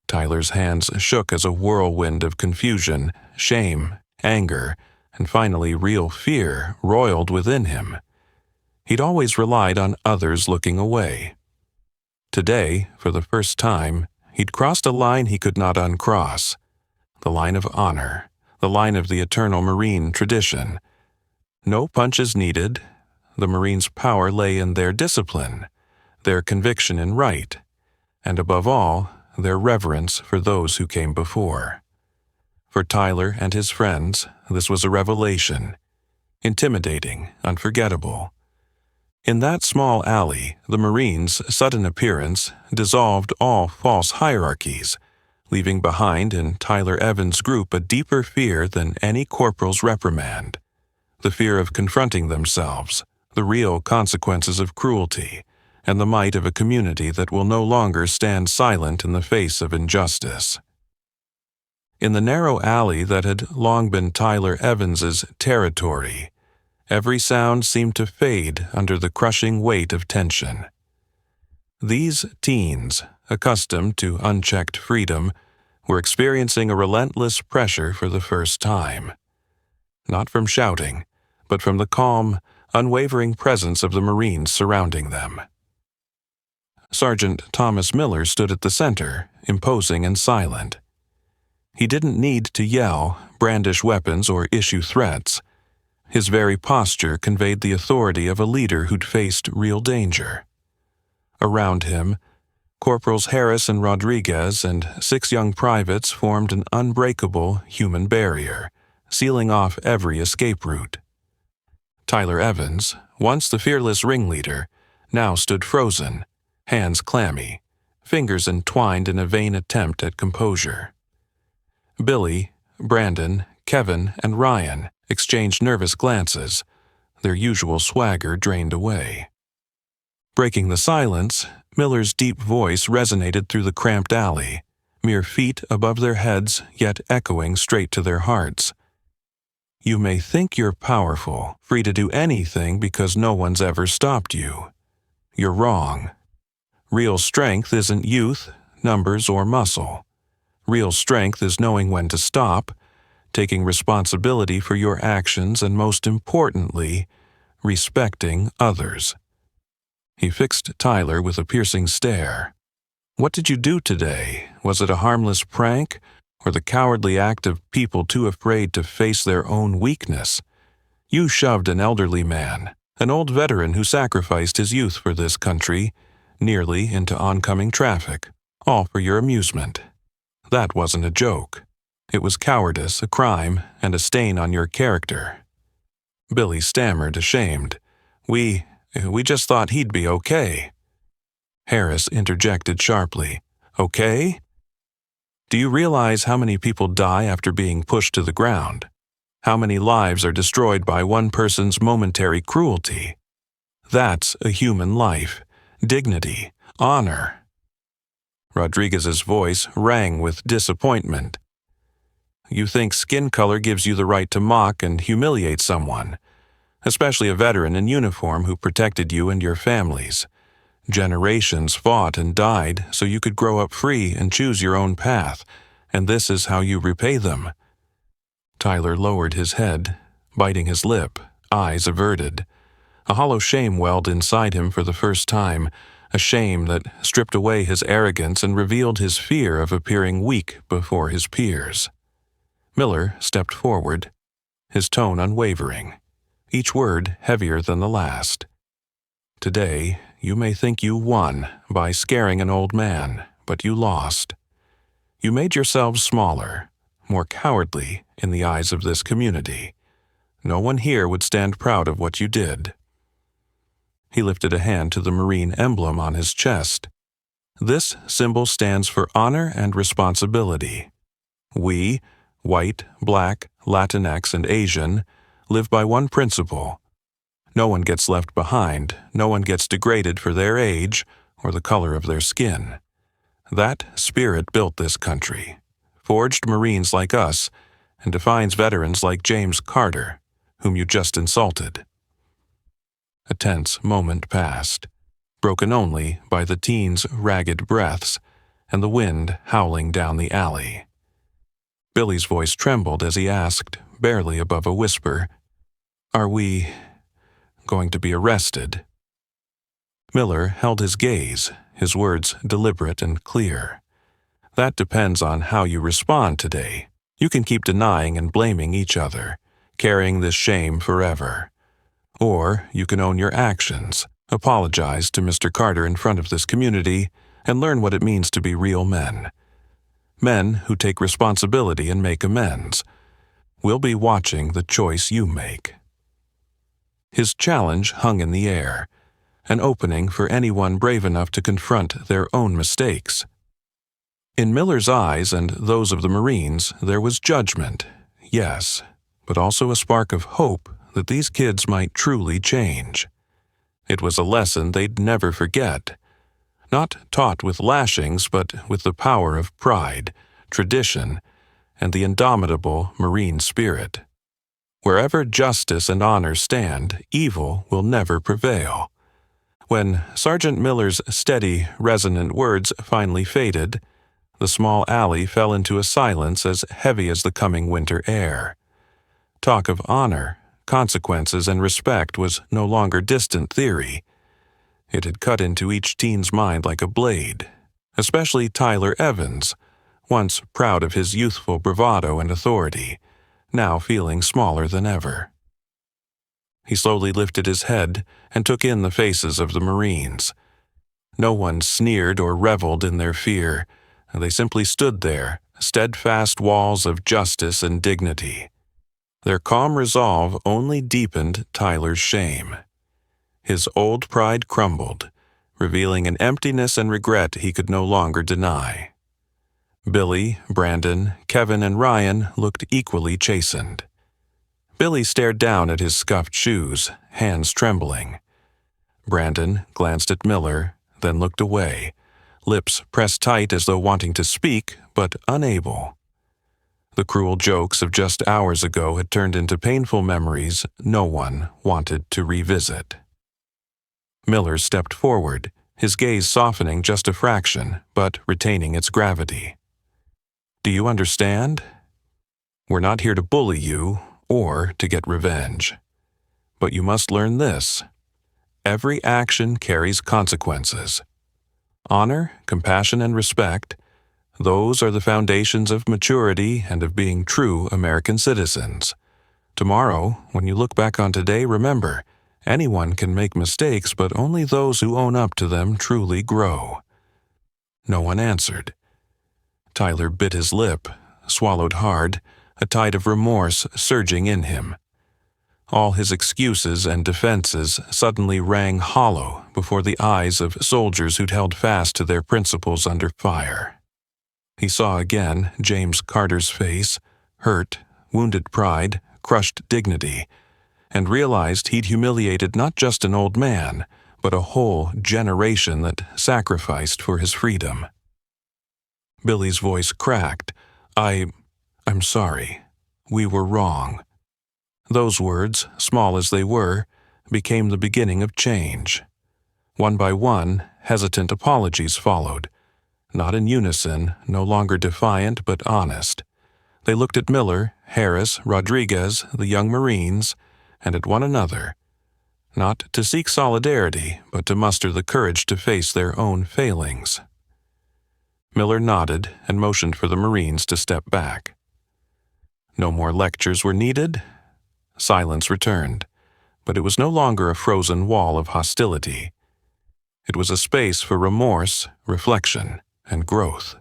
Tyler's hands shook as a whirlwind of confusion, shame, anger, and finally real fear roiled within him. He'd always relied on others looking away. Today, for the first time, he'd crossed a line he could not uncross, the line of honor, the line of the eternal Marine tradition. No punches needed. The Marines' power lay in their discipline, their conviction in right, and above all, their reverence for those who came before. For Tyler and his friends, this was a revelation, intimidating, unforgettable. In that small alley, the Marines' sudden appearance dissolved all false hierarchies, leaving behind in Tyler Evans' group a deeper fear than any corporal's reprimand, the fear of confronting themselves, the real consequences of cruelty, and the might of a community that will no longer stand silent in the face of injustice. In the narrow alley that had long been Tyler Evans's territory, every sound seemed to fade under the crushing weight of tension. These teens, accustomed to unchecked freedom, were experiencing a relentless pressure for the first time. Not from shouting, but from the calm, unwavering presence of the Marines surrounding them. Sergeant Thomas Miller stood at the center, imposing and silent. He didn't need to yell, brandish weapons, or issue threats. His very posture conveyed the authority of a leader who'd faced real danger. Around him, Corporals Harris and Rodriguez and 6 young privates formed an unbreakable human barrier, sealing off every escape route. Tyler Evans, once the fearless ringleader, now stood frozen, hands clammy, fingers entwined in a vain attempt at composure. Billy, Brandon, Kevin, and Ryan exchanged nervous glances, their usual swagger drained away. Breaking the silence, Miller's deep voice resonated through the cramped alley, mere feet above their heads yet echoing straight to their hearts. "You may think you're powerful, free to do anything because no one's ever stopped you. You're wrong. Real strength isn't youth, numbers, or muscle. Real strength is knowing when to stop, taking responsibility for your actions, and most importantly, respecting others." He fixed Tyler with a piercing stare. "What did you do today? Was it a harmless prank, or the cowardly act of people too afraid to face their own weakness? You shoved an elderly man, an old veteran who sacrificed his youth for this country, nearly into oncoming traffic, all for your amusement. That wasn't a joke. It was cowardice, a crime, and a stain on your character." Billy stammered, ashamed. We just thought he'd be okay." Harris interjected sharply. "Okay? Do you realize how many people die after being pushed to the ground? How many lives are destroyed by one person's momentary cruelty? That's a human life, dignity, honor." Rodriguez's voice rang with disappointment. "You think skin color gives you the right to mock and humiliate someone, especially a veteran in uniform who protected you and your families. Generations fought and died so you could grow up free and choose your own path, and this is how you repay them." Tyler lowered his head, biting his lip, eyes averted. A hollow shame welled inside him for the first time, a shame that stripped away his arrogance and revealed his fear of appearing weak before his peers. Miller stepped forward, his tone unwavering, each word heavier than the last. "Today, you may think you won by scaring an old man, but you lost. You made yourselves smaller, more cowardly in the eyes of this community. No one here would stand proud of what you did." He lifted a hand to the Marine emblem on his chest. "This symbol stands for honor and responsibility. We, white, black, Latinx, and Asian, live by one principle. No one gets left behind, no one gets degraded for their age or the color of their skin. That spirit built this country, forged Marines like us, and defines veterans like James Carter, whom you just insulted." A tense moment passed, broken only by the teens' ragged breaths and the wind howling down the alley. Billy's voice trembled as he asked, barely above a whisper, "Are we going to be arrested?" Miller held his gaze, his words deliberate and clear. "That depends on how you respond today. You can keep denying and blaming each other, carrying this shame forever. Or you can own your actions, apologize to Mr. Carter in front of this community, and learn what it means to be real men. Men who take responsibility and make amends. We'll be watching the choice you make." His challenge hung in the air, an opening for anyone brave enough to confront their own mistakes. In Miller's eyes and those of the Marines, there was judgment, yes, but also a spark of hope that these kids might truly change. It was a lesson they'd never forget, not taught with lashings, but with the power of pride, tradition, and the indomitable Marine spirit. Wherever justice and honor stand, evil will never prevail. When Sergeant Miller's steady, resonant words finally faded, the small alley fell into a silence as heavy as the coming winter air. Talk of honor, consequences, and respect was no longer distant theory. It had cut into each teen's mind like a blade, especially Tyler Evans, once proud of his youthful bravado and authority, now feeling smaller than ever. He slowly lifted his head and took in the faces of the Marines. No one sneered or reveled in their fear. They simply stood there, steadfast walls of justice and dignity. Their calm resolve only deepened Tyler's shame. His old pride crumbled, revealing an emptiness and regret he could no longer deny. Billy, Brandon, Kevin, and Ryan looked equally chastened. Billy stared down at his scuffed shoes, hands trembling. Brandon glanced at Miller, then looked away, lips pressed tight as though wanting to speak, but unable. The cruel jokes of just hours ago had turned into painful memories no one wanted to revisit. Miller stepped forward, his gaze softening just a fraction, but retaining its gravity. "Do you understand? We're not here to bully you or to get revenge. But you must learn this. Every action carries consequences. Honor, compassion, and respect, those are the foundations of maturity and of being true American citizens. Tomorrow, when you look back on today, remember, anyone can make mistakes, but only those who own up to them truly grow." No one answered. Tyler bit his lip, swallowed hard, a tide of remorse surging in him. All his excuses and defenses suddenly rang hollow before the eyes of soldiers who'd held fast to their principles under fire. He saw again James Carter's face, hurt, wounded pride, crushed dignity, and realized he'd humiliated not just an old man, but a whole generation that sacrificed for his freedom. Billy's voice cracked. I'm sorry. We were wrong." Those words, small as they were, became the beginning of change. One by one, hesitant apologies followed, not in unison, no longer defiant but honest. They looked at Miller, Harris, Rodriguez, the young Marines, and at one another, not to seek solidarity, but to muster the courage to face their own failings. Miller nodded and motioned for the Marines to step back. No more lectures were needed. Silence returned, but it was no longer a frozen wall of hostility. It was a space for remorse, reflection, and growth.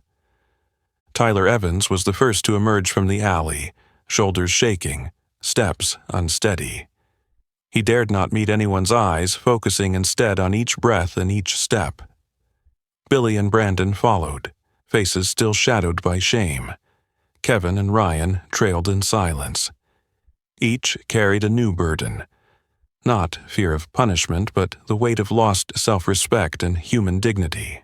Tyler Evans was the first to emerge from the alley, shoulders shaking, steps unsteady. He dared not meet anyone's eyes, focusing instead on each breath and each step. Billy and Brandon followed, faces still shadowed by shame. Kevin and Ryan trailed in silence. Each carried a new burden. Not fear of punishment, but the weight of lost self-respect and human dignity.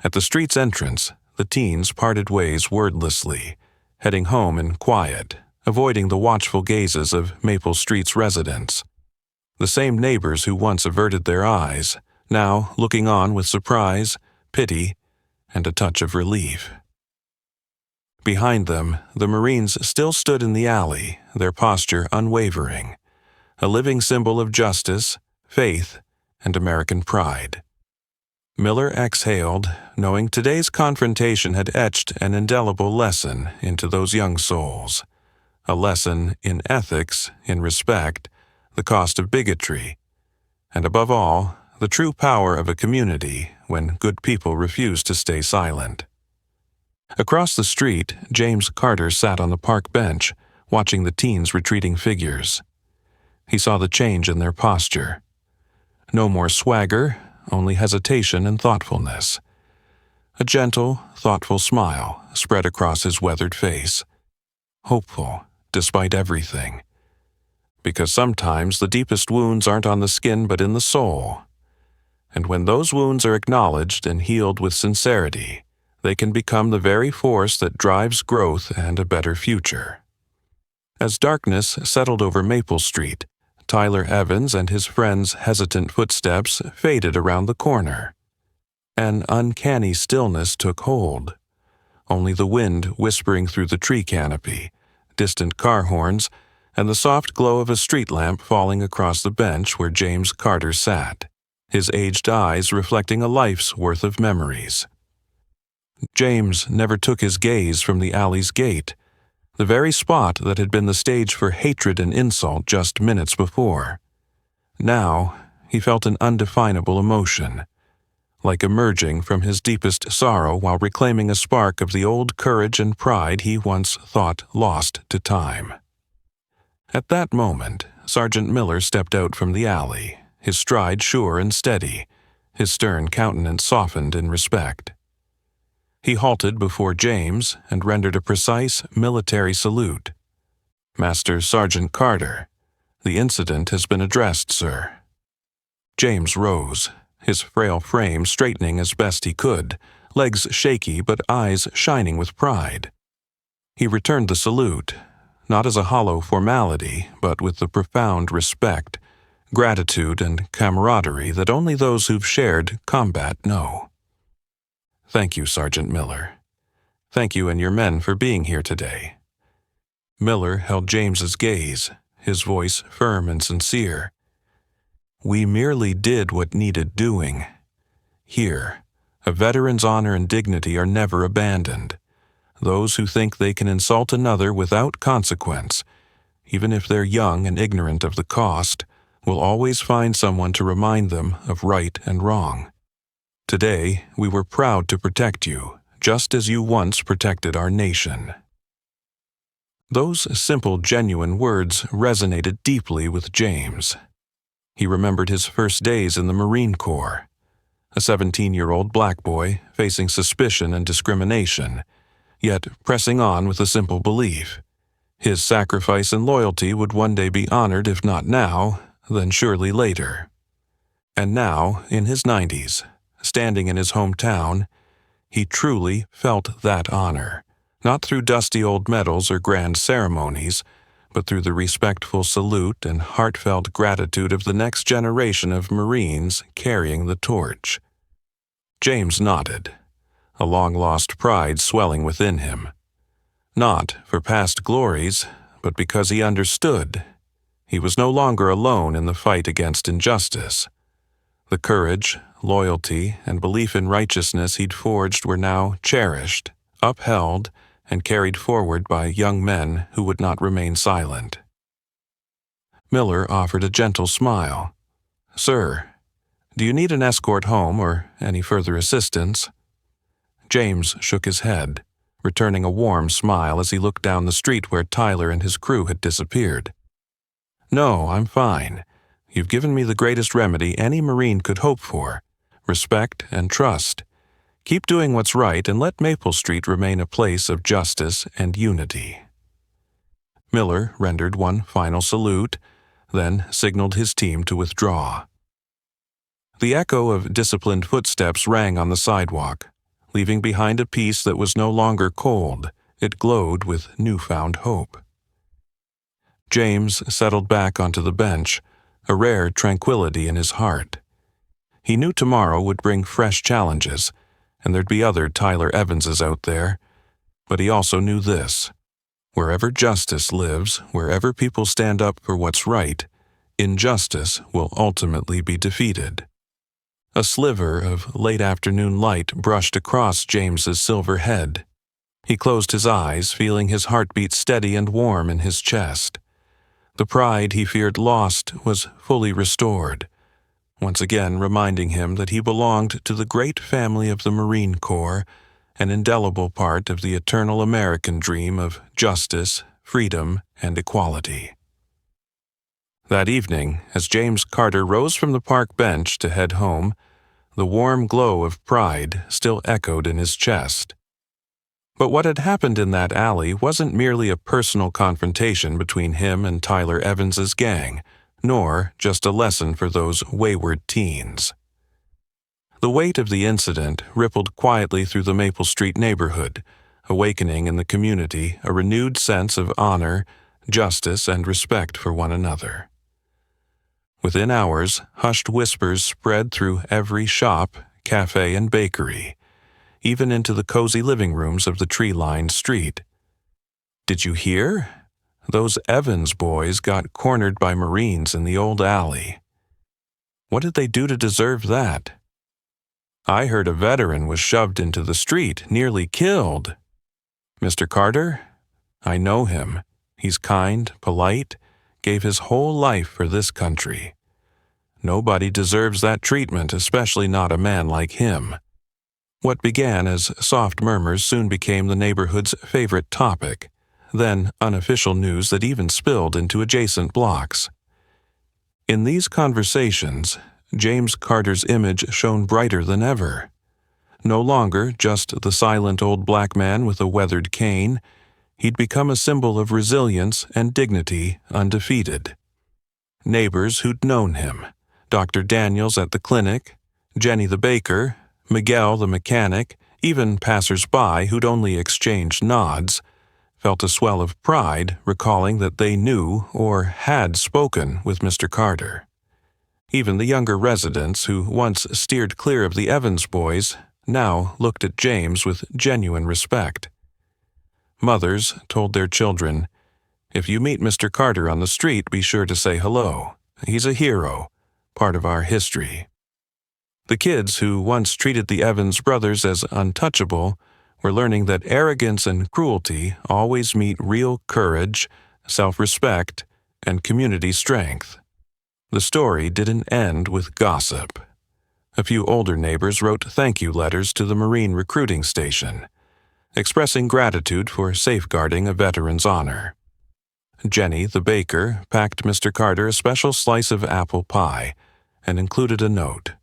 At the street's entrance, the teens parted ways wordlessly, heading home in quiet, avoiding the watchful gazes of Maple Street's residents. The same neighbors who once averted their eyes, now looking on with surprise, pity, and a touch of relief. Behind them, the Marines still stood in the alley, their posture unwavering, a living symbol of justice, faith, and American pride. Miller exhaled, knowing today's confrontation had etched an indelible lesson into those young souls, a lesson in ethics, in respect, the cost of bigotry, and above all, the true power of a community when good people refuse to stay silent. Across the street, James Carter sat on the park bench, watching the teens' retreating figures. He saw the change in their posture. No more swagger, only hesitation and thoughtfulness. A gentle, thoughtful smile spread across his weathered face. Hopeful, despite everything. Because sometimes the deepest wounds aren't on the skin but in the soul. And when those wounds are acknowledged and healed with sincerity, they can become the very force that drives growth and a better future. As darkness settled over Maple Street, Tyler Evans and his friend's hesitant footsteps faded around the corner. An uncanny stillness took hold. Only the wind whispering through the tree canopy, distant car horns, and the soft glow of a street lamp falling across the bench where James Carter sat, his aged eyes reflecting a life's worth of memories. James never took his gaze from the alley's gate, the very spot that had been the stage for hatred and insult just minutes before. Now, he felt an undefinable emotion, like emerging from his deepest sorrow while reclaiming a spark of the old courage and pride he once thought lost to time. At that moment, Sergeant Miller stepped out from the alley, his stride sure and steady, his stern countenance softened in respect. He halted before James and rendered a precise military salute. "Master Sergeant Carter, the incident has been addressed, sir." James rose, his frail frame straightening as best he could, legs shaky but eyes shining with pride. He returned the salute, not as a hollow formality, but with the profound respect, gratitude, and camaraderie that only those who've shared combat know. "Thank you, Sergeant Miller. Thank you and your men for being here today." Miller held James's gaze, his voice firm and sincere. "We merely did what needed doing. Here, a veteran's honor and dignity are never abandoned. Those who think they can insult another without consequence, even if they're young and ignorant of the cost, will always find someone to remind them of right and wrong. Today, we were proud to protect you, just as you once protected our nation." Those simple, genuine words resonated deeply with James. He remembered his first days in the Marine Corps, a 17-year-old black boy facing suspicion and discrimination, yet pressing on with a simple belief. His sacrifice and loyalty would one day be honored if not now, then surely later. And now, in his 90s, standing in his hometown, he truly felt that honor, not through dusty old medals or grand ceremonies, but through the respectful salute and heartfelt gratitude of the next generation of Marines carrying the torch. James nodded, a long-lost pride swelling within him. Not for past glories, but because he understood. He was no longer alone in the fight against injustice. The courage, loyalty, and belief in righteousness he'd forged were now cherished, upheld, and carried forward by young men who would not remain silent. Miller offered a gentle smile. "Sir, do you need an escort home or any further assistance?" James shook his head, returning a warm smile as he looked down the street where Tyler and his crew had disappeared. "No, I'm fine. You've given me the greatest remedy any Marine could hope for: respect and trust. Keep doing what's right and let Maple Street remain a place of justice and unity." Miller rendered one final salute, then signaled his team to withdraw. The echo of disciplined footsteps rang on the sidewalk, leaving behind a peace that was no longer cold. It glowed with newfound hope. James settled back onto the bench, a rare tranquility in his heart. He knew tomorrow would bring fresh challenges, and there'd be other Tyler Evanses out there. But he also knew this: wherever justice lives, wherever people stand up for what's right, injustice will ultimately be defeated. A sliver of late-afternoon light brushed across James's silver head. He closed his eyes, feeling his heartbeat steady and warm in his chest. The pride he feared lost was fully restored, once again reminding him that he belonged to the great family of the Marine Corps, an indelible part of the eternal American dream of justice, freedom, and equality. That evening, as James Carter rose from the park bench to head home, the warm glow of pride still echoed in his chest. But what had happened in that alley wasn't merely a personal confrontation between him and Tyler Evans's gang, nor just a lesson for those wayward teens. The weight of the incident rippled quietly through the Maple Street neighborhood, awakening in the community a renewed sense of honor, justice, and respect for one another. Within hours, hushed whispers spread through every shop, cafe, and bakery, even into the cozy living rooms of the tree-lined street. "Did you hear? Those Evans boys got cornered by Marines in the old alley. What did they do to deserve that? I heard a veteran was shoved into the street, nearly killed. Mr. Carter? I know him. He's kind, polite, gave his whole life for this country. Nobody deserves that treatment, especially not a man like him." What began as soft murmurs soon became the neighborhood's favorite topic, then unofficial news that even spilled into adjacent blocks. In these conversations, James Carter's image shone brighter than ever. No longer just the silent old black man with a weathered cane, he'd become a symbol of resilience and dignity undefeated. Neighbors who'd known him, Dr. Daniels at the clinic, Jenny the baker, Miguel the mechanic, even passers-by who'd only exchanged nods, felt a swell of pride recalling that they knew or had spoken with Mr. Carter. Even the younger residents who once steered clear of the Evans boys now looked at James with genuine respect. Mothers told their children, "If you meet Mr. Carter on the street, be sure to say hello. He's a hero, part of our history." The kids who once treated the Evans brothers as untouchable were learning that arrogance and cruelty always meet real courage, self-respect, and community strength. The story didn't end with gossip. A few older neighbors wrote thank-you letters to the Marine recruiting station, expressing gratitude for safeguarding a veteran's honor. Jenny, the baker, packed Mr. Carter a special slice of apple pie and included a note.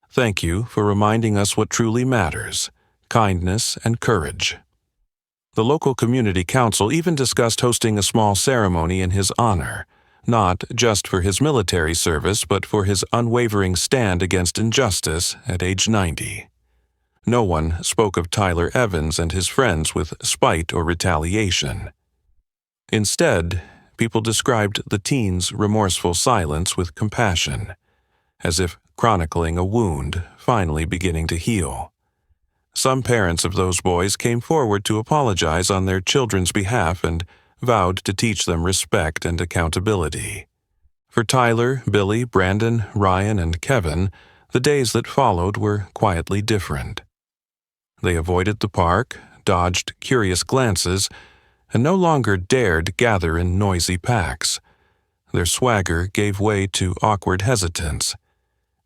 "Thank you for reminding us what truly matters: kindness and courage." The local community council even discussed hosting a small ceremony in his honor, not just for his military service but for his unwavering stand against injustice at age 90. No one spoke of Tyler Evans and his friends with spite or retaliation. Instead, people described the teen's remorseful silence with compassion, as if chronicling a wound finally beginning to heal. Some parents of those boys came forward to apologize on their children's behalf and vowed to teach them respect and accountability. For Tyler, Billy, Brandon, Ryan, and Kevin, the days that followed were quietly different. They avoided the park, dodged curious glances, and no longer dared gather in noisy packs. Their swagger gave way to awkward hesitance.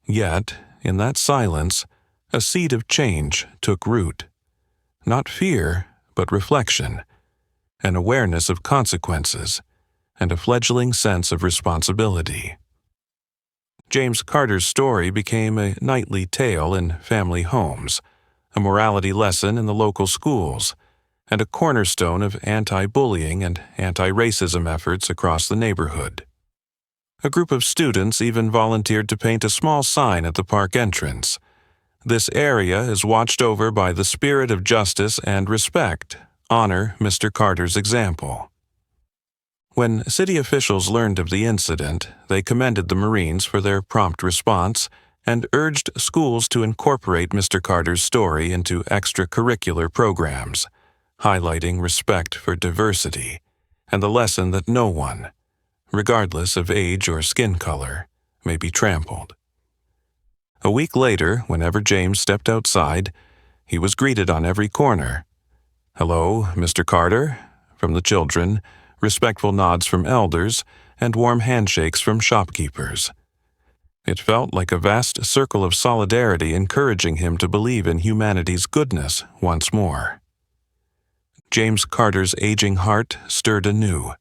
Yet, in that silence, a seed of change took root. Not fear, but reflection, an awareness of consequences, and a fledgling sense of responsibility. James Carter's story became a nightly tale in family homes, a morality lesson in the local schools, and a cornerstone of anti-bullying and anti-racism efforts across the neighborhood. A group of students even volunteered to paint a small sign at the park entrance. "This area is watched over by the spirit of justice and respect. Honor Mr. Carter's example." When city officials learned of the incident, they commended the Marines for their prompt response and urged schools to incorporate Mr. Carter's story into extracurricular programs, highlighting respect for diversity and the lesson that no one, regardless of age or skin color, may be trampled. A week later, whenever James stepped outside, he was greeted on every corner. "Hello, Mr. Carter," from the children, respectful nods from elders, and warm handshakes from shopkeepers. It felt like a vast circle of solidarity encouraging him to believe in humanity's goodness once more. James Carter's aging heart stirred anew.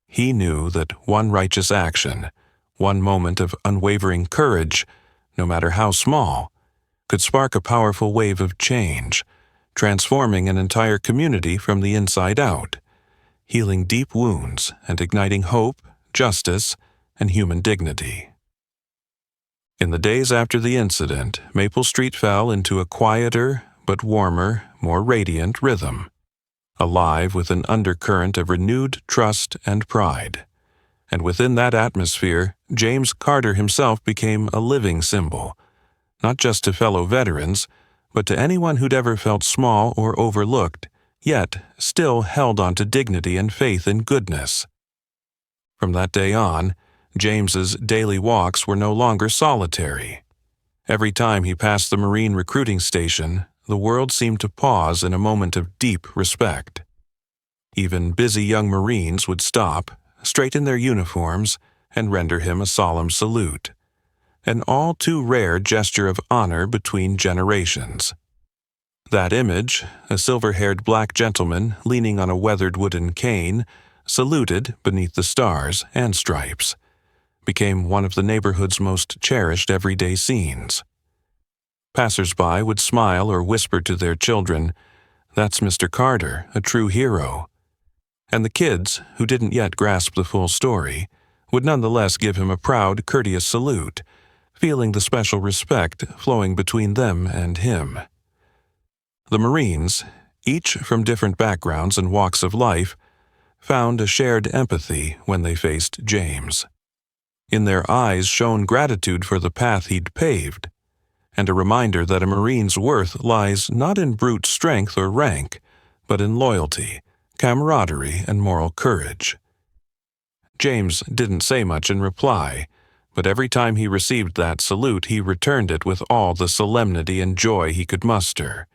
He knew that one righteous action, one moment of unwavering courage, no matter how small, could spark a powerful wave of change, transforming an entire community from the inside out, healing deep wounds and igniting hope, justice, and human dignity. In the days after the incident, Maple Street fell into a quieter but warmer, more radiant rhythm, alive with an undercurrent of renewed trust and pride. And within that atmosphere, James Carter himself became a living symbol, not just to fellow veterans, but to anyone who'd ever felt small or overlooked, yet still held on to dignity and faith in goodness. From that day on, James's daily walks were no longer solitary. Every time he passed the Marine recruiting station, the world seemed to pause in a moment of deep respect. Even busy young Marines would stop, straighten their uniforms, and render him a solemn salute, an all too rare gesture of honor between generations. That image, a silver-haired black gentleman leaning on a weathered wooden cane, saluted beneath the stars and stripes, became one of the neighborhood's most cherished everyday scenes. Passers-by would smile or whisper to their children, "That's Mr. Carter, a true hero." And the kids, who didn't yet grasp the full story, would nonetheless give him a proud, courteous salute, feeling the special respect flowing between them and him. The Marines, each from different backgrounds and walks of life, found a shared empathy when they faced James. In their eyes shone gratitude for the path he'd paved, and a reminder that a Marine's worth lies not in brute strength or rank, but in loyalty, camaraderie, and moral courage. James didn't say much in reply, but every time he received that salute he returned it with all the solemnity and joy he could muster.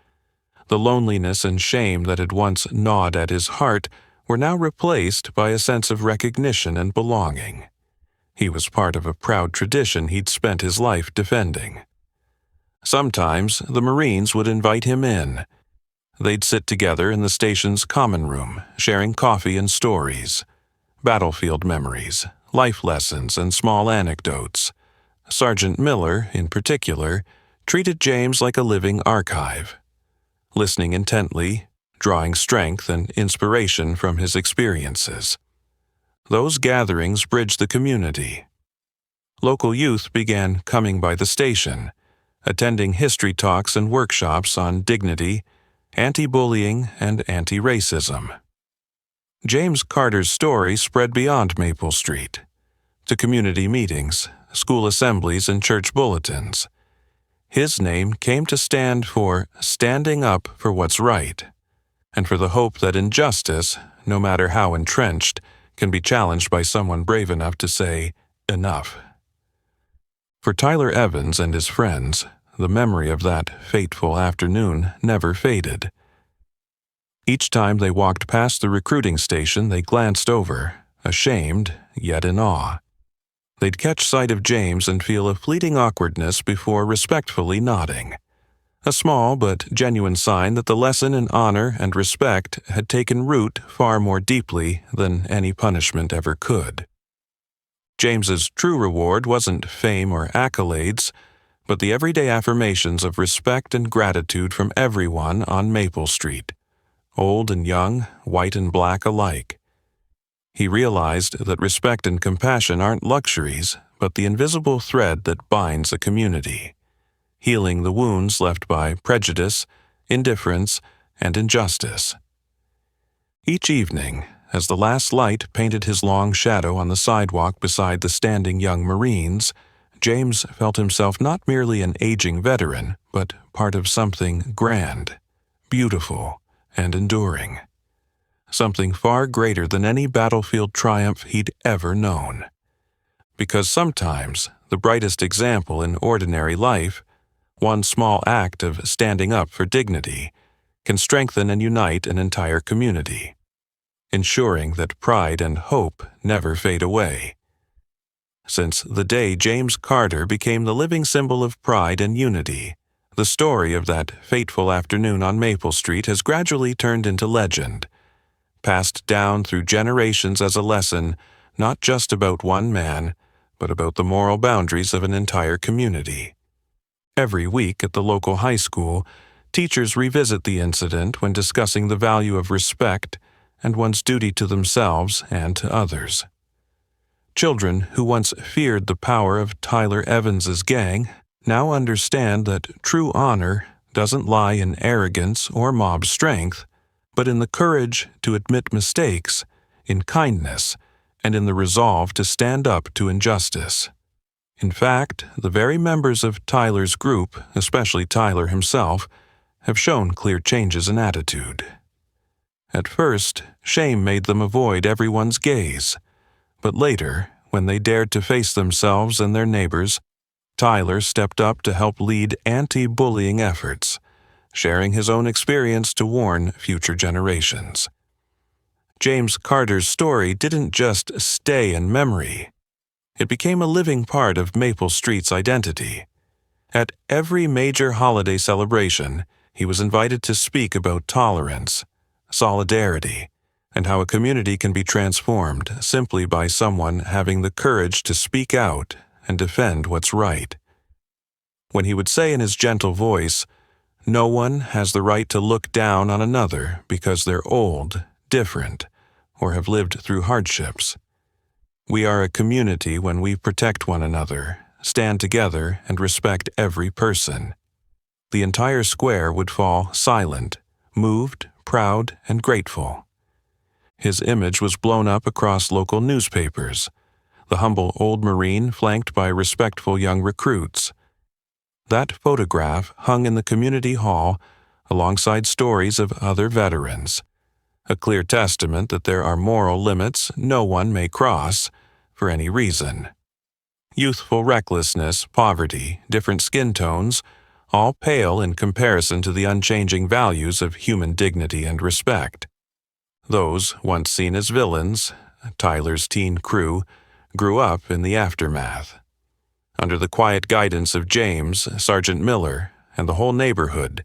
The loneliness and shame that had once gnawed at his heart were now replaced by a sense of recognition and belonging. He was part of a proud tradition he'd spent his life defending. Sometimes the Marines would invite him in. They'd sit together in the station's common room, sharing coffee and stories, battlefield memories, life lessons, and small anecdotes. Sergeant Miller, in particular, treated James like a living archive, listening intently, drawing strength and inspiration from his experiences. Those gatherings bridged the community. Local youth began coming by the station, attending history talks and workshops on dignity, anti-bullying, and anti-racism. James Carter's story spread beyond Maple Street, to community meetings, school assemblies, and church bulletins. His name came to stand for standing up for what's right, and for the hope that injustice, no matter how entrenched, can be challenged by someone brave enough to say, enough. For Tyler Evans and his friends, the memory of that fateful afternoon never faded. Each time they walked past the recruiting station, they glanced over, ashamed, yet in awe. They'd catch sight of James and feel a fleeting awkwardness before respectfully nodding. A small but genuine sign that the lesson in honor and respect had taken root far more deeply than any punishment ever could. James's true reward wasn't fame or accolades, but the everyday affirmations of respect and gratitude from everyone on Maple Street, old and young, white and black alike. He realized that respect and compassion aren't luxuries, but the invisible thread that binds a community, healing the wounds left by prejudice, indifference, and injustice. Each evening, as the last light painted his long shadow on the sidewalk beside the standing young Marines, James felt himself not merely an aging veteran, but part of something grand, beautiful, and enduring. Something far greater than any battlefield triumph he'd ever known. Because sometimes the brightest example in ordinary life, one small act of standing up for dignity, can strengthen and unite an entire community, ensuring that pride and hope never fade away. Since the day James Carter became the living symbol of pride and unity, the story of that fateful afternoon on Maple Street has gradually turned into legend, passed down through generations as a lesson not just about one man, but about the moral boundaries of an entire community. Every week at the local high school, teachers revisit the incident when discussing the value of respect and one's duty to themselves and to others. Children who once feared the power of Tyler Evans's gang now understand that true honor doesn't lie in arrogance or mob strength, but in the courage to admit mistakes, in kindness, and in the resolve to stand up to injustice. In fact, the very members of Tyler's group, especially Tyler himself, have shown clear changes in attitude. At first, shame made them avoid everyone's gaze, but later, when they dared to face themselves and their neighbors, Tyler stepped up to help lead anti-bullying efforts, sharing his own experience to warn future generations. James Carter's story didn't just stay in memory. It became a living part of Maple Street's identity. At every major holiday celebration, he was invited to speak about tolerance, solidarity, and how a community can be transformed simply by someone having the courage to speak out and defend what's right. When he would say in his gentle voice, "No one has the right to look down on another because they're old, different, or have lived through hardships. We are a community when we protect one another, stand together, and respect every person." The entire square would fall silent, moved, proud, and grateful. His image was blown up across local newspapers, the humble old Marine flanked by respectful young recruits. That photograph hung in the community hall alongside stories of other veterans, a clear testament that there are moral limits no one may cross for any reason. Youthful recklessness, poverty, different skin tones, all pale in comparison to the unchanging values of human dignity and respect. Those, once seen as villains, Tyler's teen crew, grew up in the aftermath. Under the quiet guidance of James, Sergeant Miller, and the whole neighborhood,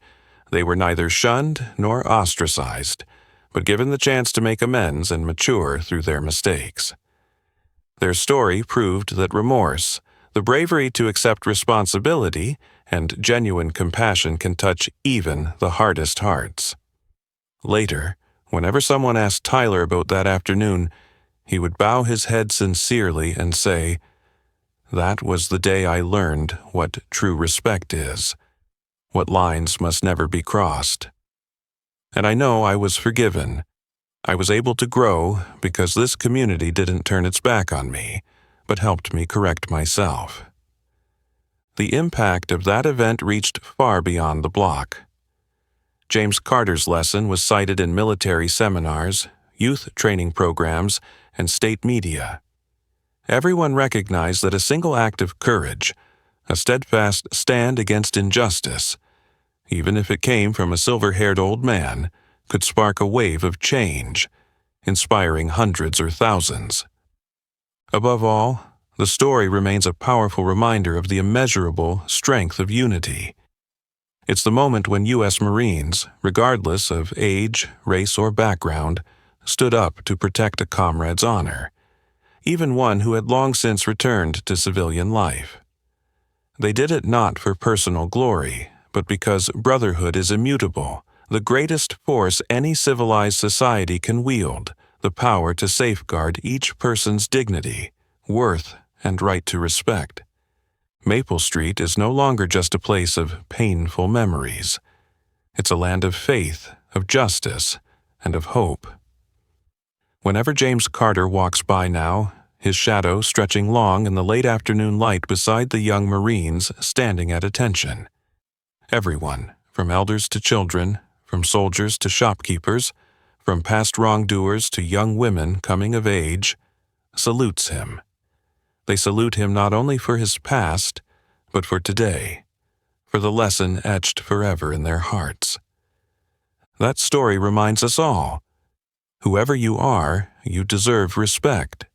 they were neither shunned nor ostracized, but given the chance to make amends and mature through their mistakes. Their story proved that remorse, the bravery to accept responsibility, and genuine compassion can touch even the hardest hearts. Later, whenever someone asked Tyler about that afternoon, he would bow his head sincerely and say, "That was the day I learned what true respect is, what lines must never be crossed." And I know I was forgiven. I was able to grow because this community didn't turn its back on me, but helped me correct myself. The impact of that event reached far beyond the block. James Carter's lesson was cited in military seminars, youth training programs, and state media. Everyone recognized that a single act of courage, a steadfast stand against injustice, even if it came from a silver-haired old man, could spark a wave of change, inspiring hundreds or thousands. Above all, the story remains a powerful reminder of the immeasurable strength of unity. It's the moment when U.S. Marines, regardless of age, race, or background, stood up to protect a comrade's honor, even one who had long since returned to civilian life. They did it not for personal glory, but because brotherhood is immutable, the greatest force any civilized society can wield, the power to safeguard each person's dignity, worth, and right to respect. Maple Street is no longer just a place of painful memories. It's a land of faith, of justice, and of hope. Whenever James Carter walks by now, his shadow stretching long in the late afternoon light beside the young Marines standing at attention. Everyone, from elders to children, from soldiers to shopkeepers, from past wrongdoers to young women coming of age, salutes him. They salute him not only for his past, but for today, for the lesson etched forever in their hearts. That story reminds us all, whoever you are, you deserve respect.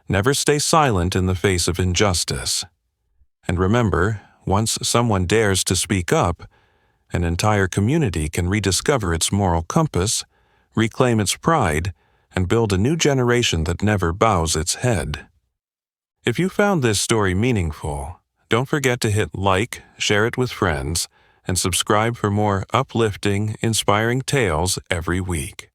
Never stay silent in the face of injustice. And remember, once someone dares to speak up, an entire community can rediscover its moral compass, reclaim its pride, and build a new generation that never bows its head. If you found this story meaningful, don't forget to hit like, share it with friends, and subscribe for more uplifting, inspiring tales every week.